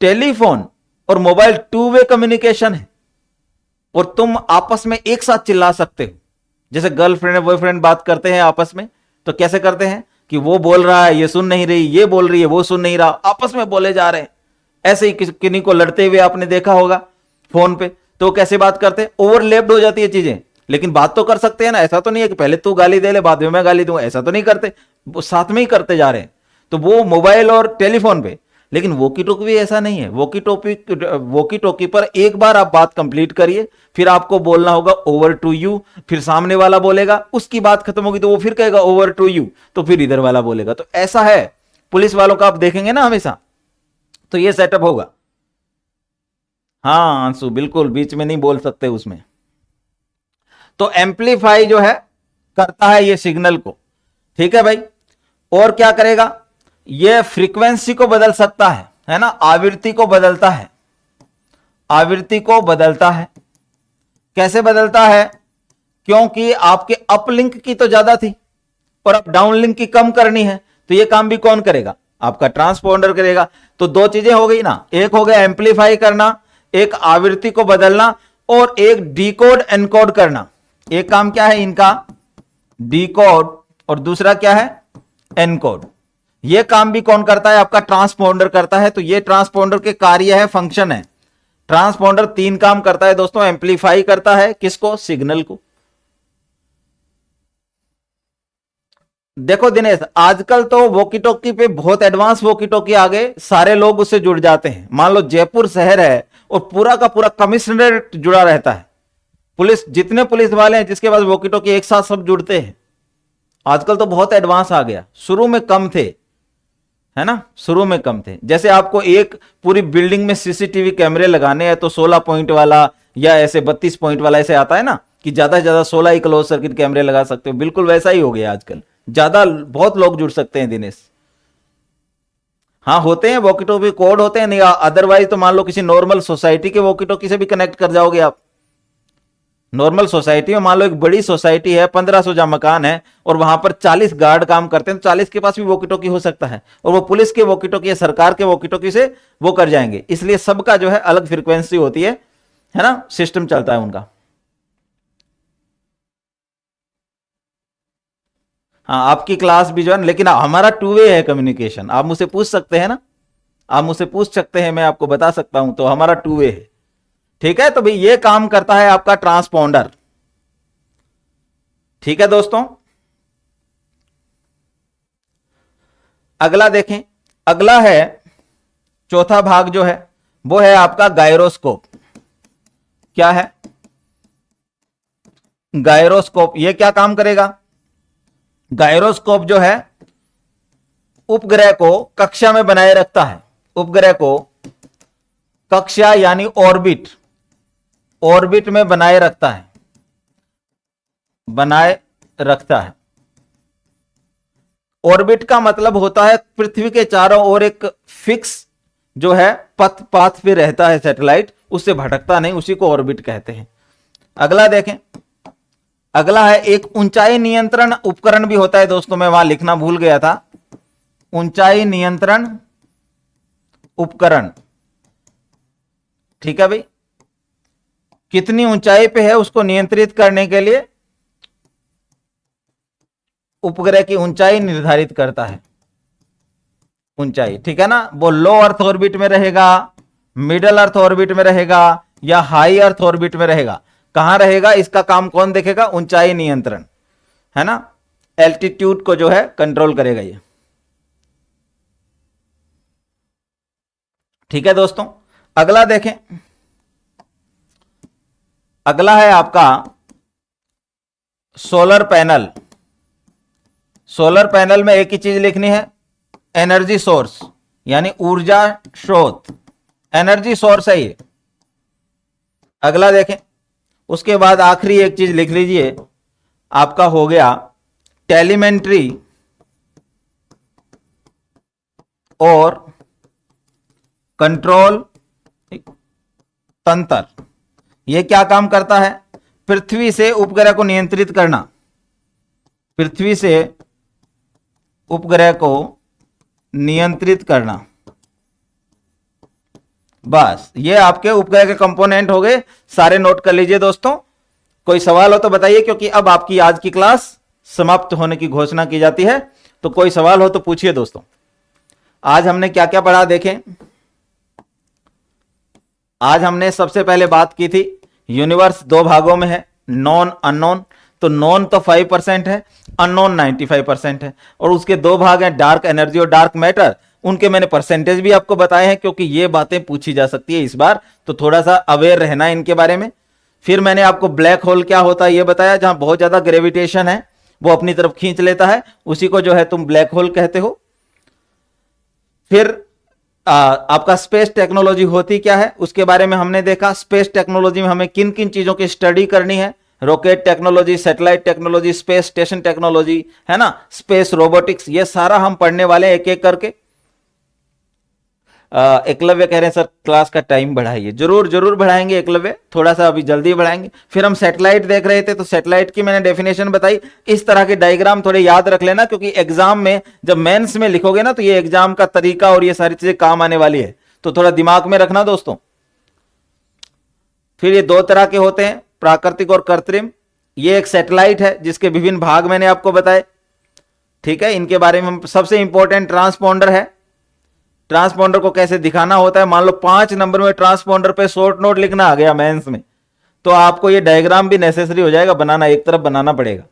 टेलीफोन और मोबाइल टू वे कम्युनिकेशन है और तुम आपस में एक साथ चिल्ला सकते हो। जैसे गर्लफ्रेंड बॉयफ्रेंड बात करते हैं आपस में, तो कैसे करते हैं कि वो बोल रहा है ये सुन नहीं रही, ये बोल रही है वो सुन नहीं रहा, आपस में बोले जा रहे हैं। ऐसे ही किन्हीं को लड़ते हुए आपने देखा होगा फोन पे, तो कैसे बात करते हैं, ओवरलैप्ड हो जाती है चीजें, लेकिन बात तो कर सकते हैं ना। ऐसा तो नहीं है कि पहले तू गाली दे ले बाद में मैं गाली दूंगा, ऐसा तो नहीं करते, वो साथ में ही करते जा रहे हैं। तो वो मोबाइल और टेलीफोन पे, लेकिन वॉकी टॉकी भी ऐसा नहीं है। वॉकी टॉकी पर एक बार आप बात कंप्लीट करिए, फिर आपको बोलना होगा ओवर टू यू, फिर सामने वाला बोलेगा, उसकी बात खत्म होगी तो वो फिर कहेगा ओवर टू यू, तो फिर इधर वाला बोलेगा। तो ऐसा है पुलिस वालों का, आप देखेंगे ना हमेशा, तो ये सेटअप होगा। हाँ अंशु, बिल्कुल बीच में नहीं बोल सकते उसमें। तो एम्पलीफाई जो है करता है ये सिग्नल को। ठीक है भाई, और क्या करेगा, ये फ्रीक्वेंसी को बदल सकता है ना, आवृत्ति को बदलता है। आवृत्ति को बदलता है, कैसे बदलता है? क्योंकि आपके अपलिंक की तो ज्यादा थी और अब डाउनलिंक की कम करनी है, तो ये काम भी कौन करेगा? आपका ट्रांसपोंडर करेगा। तो दो चीजें हो गई ना, एक हो गया एम्पलीफाई करना, एक आवृत्ति को बदलना, और एक डिकोड एनकोड करना। एक काम क्या है इनका, डिकोड, और दूसरा क्या है, एनकोड। ये काम भी कौन करता है? आपका ट्रांसपोंडर करता है। तो ये ट्रांसपोंडर के कार्य है, फंक्शन है। ट्रांसपोंडर तीन काम करता है दोस्तों, एम्पलीफाई करता है किसको? सिग्नल को। देखो दिनेश, आजकल तो वॉकी टॉकी पे बहुत एडवांस वॉकी टॉकी आ गए, सारे लोग उससे जुड़ जाते हैं। मान लो जयपुर शहर है और पूरा का पूरा कमिश्नरेट जुड़ा रहता है, पुलिस, जितने पुलिस वाले हैं जिसके पास वॉकी टॉकी, एक साथ सब जुड़ते हैं। आजकल तो बहुत एडवांस आ गया, शुरू में कम थे, है ना, शुरू में कम थे। जैसे आपको एक पूरी बिल्डिंग में सीसीटीवी कैमरे लगाने हैं तो 16 पॉइंट वाला या ऐसे 32 पॉइंट वाला ऐसे आता है ना, कि ज्यादा से ज्यादा 16 ही क्लोज सर्किट कैमरे लगा सकते हो, बिल्कुल वैसा ही हो गया आजकल। ज्यादा बहुत लोग जुड़ सकते हैं दिनेश। हाँ होते हैं वॉकी टॉकी कोड होते हैं, नहीं अदरवाइज तो मान लो किसी नॉर्मल सोसाइटी के वॉकी टॉकी से भी कनेक्ट कर जाओगे आप। नॉर्मल सोसाइटी में मान लो एक बड़ी सोसाइटी है, 1500 जा मकान है और वहां पर 40 गार्ड काम करते हैं, तो 40 के पास भी वॉकी टॉकी हो सकता है और वो पुलिस के वॉकी टॉकी या सरकार के वॉकी टॉकी से वो कर जाएंगे। इसलिए सबका जो है अलग फ्रीक्वेंसी होती है ना, सिस्टम चलता है उनका। हाँ आपकी क्लास भी जो है, लेकिन हमारा 2 वे है कम्युनिकेशन। आप मुझसे पूछ सकते हैं ना, आप मुझसे पूछ सकते हैं, मैं आपको बता सकता हूं, तो हमारा 2 वे है। ठीक है, तो भाई ये काम करता है आपका ट्रांसपोंडर। ठीक है दोस्तों, अगला देखें। अगला है चौथा भाग जो है वो है आपका गायरोस्कोप। क्या है गायरोस्कोप? ये क्या काम करेगा? गायरोस्कोप जो है उपग्रह को कक्षा में बनाए रखता है। उपग्रह को कक्षा यानी ऑर्बिट में बनाए रखता है, बनाए रखता है। ऑर्बिट का मतलब होता है पृथ्वी के चारों ओर एक फिक्स जो है पाथ पे रहता है सैटेलाइट, उससे भटकता नहीं, उसी को ऑर्बिट कहते हैं। अगला देखें, अगला है एक ऊंचाई नियंत्रण उपकरण भी होता है दोस्तों, मैं वहां लिखना भूल गया था। ऊंचाई नियंत्रण उपकरण। ठीक है भाई, कितनी ऊंचाई पे है उसको नियंत्रित करने के लिए उपग्रह की ऊंचाई निर्धारित करता है। ऊंचाई, ठीक है ना, वो लो अर्थ ऑर्बिट में रहेगा, मिडल अर्थ ऑर्बिट में रहेगा या हाई अर्थ ऑर्बिट में रहेगा, कहां रहेगा इसका काम कौन देखेगा? ऊंचाई नियंत्रण, है ना, एल्टीट्यूड को जो है कंट्रोल करेगा ये। ठीक है दोस्तों, अगला देखें। अगला है आपका सोलर पैनल। सोलर पैनल में एक ही चीज लिखनी है, एनर्जी सोर्स, यानी ऊर्जा स्रोत, एनर्जी सोर्स है ये। अगला देखें, उसके बाद आखिरी एक चीज लिख लीजिए, आपका हो गया टेलीमेंट्री और कंट्रोल तंत्र। यह क्या काम करता है? पृथ्वी से उपग्रह को नियंत्रित करना, पृथ्वी से उपग्रह को नियंत्रित करना। बस ये आपके उपग्रह के कंपोनेंट हो गए, सारे नोट कर लीजिए दोस्तों। कोई सवाल हो तो बताइए, क्योंकि अब आपकी आज की क्लास समाप्त होने की घोषणा की जाती है, तो कोई सवाल हो तो पूछिए दोस्तों। आज हमने क्या क्या पढ़ा देखें। आज हमने सबसे पहले बात की थी यूनिवर्स 2 भागों में है, नॉन अननोन। तो नॉन तो 5% है, अननोन 95% है, और उसके 2 भाग हैं, डार्क एनर्जी और डार्क मैटर। उनके मैंने परसेंटेज भी आपको बताए हैं, क्योंकि ये बातें पूछी जा सकती है इस बार, तो थोड़ा सा अवेयर रहना है इनके बारे में। फिर मैंने आपको ब्लैक होल क्या होता है ये बताया, जहां बहुत ज्यादा ग्रेविटेशन है वो अपनी तरफ खींच लेता है, उसी को जो है तुम ब्लैक होल कहते हो। फिर आपका स्पेस टेक्नोलॉजी होती क्या है उसके बारे में हमने देखा। स्पेस टेक्नोलॉजी में हमें किन किन चीजों की स्टडी करनी है, rocket technology, satellite technology, space station technology, है ना, स्पेस रोबोटिक्स, ये सारा हम पढ़ने वाले हैं एक एक करके। एकलव्य कह रहे हैं सर क्लास का टाइम बढ़ाइए, जरूर जरूर बढ़ाएंगे एकलव्य, थोड़ा सा अभी जल्दी बढ़ाएंगे। फिर हम सैटेलाइट देख रहे थे, तो सैटेलाइट की मैंने डेफिनेशन बताई। इस तरह के डायग्राम थोड़े याद रख लेना, क्योंकि एग्जाम में जब मेंस में लिखोगे ना, तो ये एग्जाम का तरीका और ये सारी चीजें काम आने वाली है, तो थोड़ा दिमाग में रखना दोस्तों। फिर ये 2 तरह के होते हैं, प्राकृतिक और कृत्रिम। ये एक सैटेलाइट है जिसके विभिन्न भाग मैंने आपको बताए, ठीक है। इनके बारे में हम सबसे इंपॉर्टेंट ट्रांसपोंडर है। ट्रांसपोंडर को कैसे दिखाना होता है, मान लो 5 नंबर में ट्रांसपोंडर पे शॉर्ट नोट लिखना आ गया मेंस में, तो आपको ये डायग्राम भी नेसेसरी हो जाएगा बनाना, एक तरफ बनाना पड़ेगा,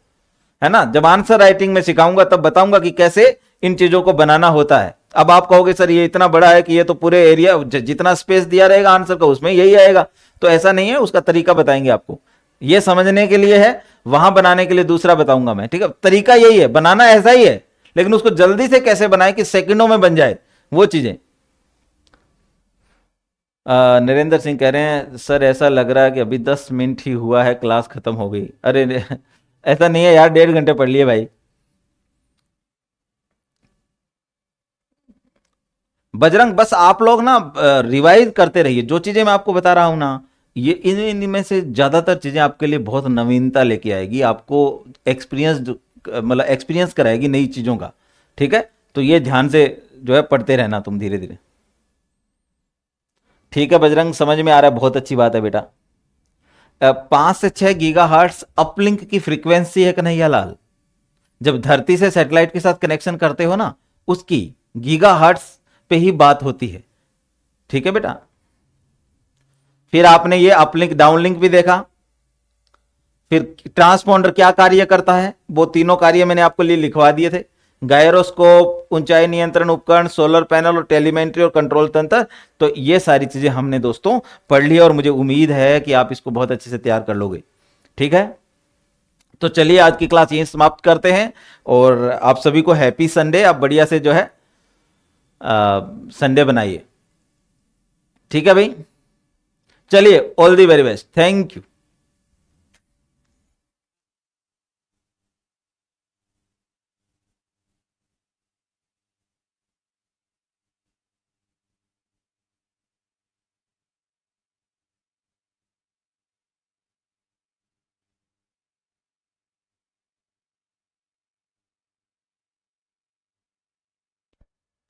है ना। जब आंसर राइटिंग में सिखाऊंगा तब बताऊंगा कि कैसे इन चीजों को बनाना होता है। अब आप कहोगे सर ये इतना बड़ा है कि ये तो पूरे एरिया जितना स्पेस दिया रहेगा आंसर का उसमें यही आएगा, तो ऐसा नहीं है, उसका तरीका बताएंगे आपको। ये समझने के लिए है, वहां बनाने के लिए दूसरा बताऊंगा मैं, ठीक है। तरीका यही है, बनाना ऐसा ही है, लेकिन उसको जल्दी से कैसे बनाए कि सेकंडों में बन जाए वो चीजें। नरेंद्र सिंह कह रहे हैं सर ऐसा लग रहा है कि अभी 10 मिनट ही हुआ है क्लास खत्म हो गई। अरे ऐसा नहीं है यार, 1.5 घंटे पढ़ लिए भाई। बजरंग बस आप लोग ना रिवाइज करते रहिए, जो चीजें मैं आपको बता रहा हूं ना, ये इनमें से ज्यादातर चीजें आपके लिए बहुत नवीनता लेके आएगी, आपको एक्सपीरियंस मतलब एक्सपीरियंस कराएगी नई चीजों का। ठीक है, तो ये ध्यान से जो है पढ़ते रहना तुम धीरे धीरे। ठीक है बजरंग, समझ में आ रहा है, बहुत अच्छी बात है बेटा। 5 से 6 गीगाहर्ट्ज अपलिंक की फ्रीक्वेंसी है कन्हैया लाल, जब धरती से सैटेलाइट के साथ कनेक्शन करते हो ना, उसकी गीगाहर्ट्ज पे ही बात होती है। ठीक है बेटा। फिर आपने ये अपलिंक डाउनलिंक भी देखा। फिर ट्रांसपॉन्डर क्या कार्य करता है, वो तीनों कार्य मैंने आपको लिए लिखवा दिए थे। गायरोस्कोप, ऊंचाई नियंत्रण उपकरण, सोलर पैनल और टेलीमेंट्री और कंट्रोल तंत्र। तो ये सारी चीजें हमने दोस्तों पढ़ ली और मुझे उम्मीद है कि आप इसको बहुत अच्छे से तैयार कर लोगे। ठीक है, तो चलिए आज की क्लास यहीं समाप्त करते हैं और आप सभी को हैप्पी संडे। आप बढ़िया से जो है संडे बनाइए। ठीक है भाई, चलिए, all the very best, thank you.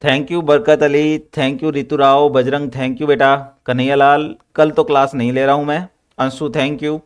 Thank you Barkat Ali, thank you Ritu Rao, Bajrang thank you बेटा, कन्हैया लाल कल तो क्लास नहीं ले रहा हूं मैं, अंशु थैंक यू।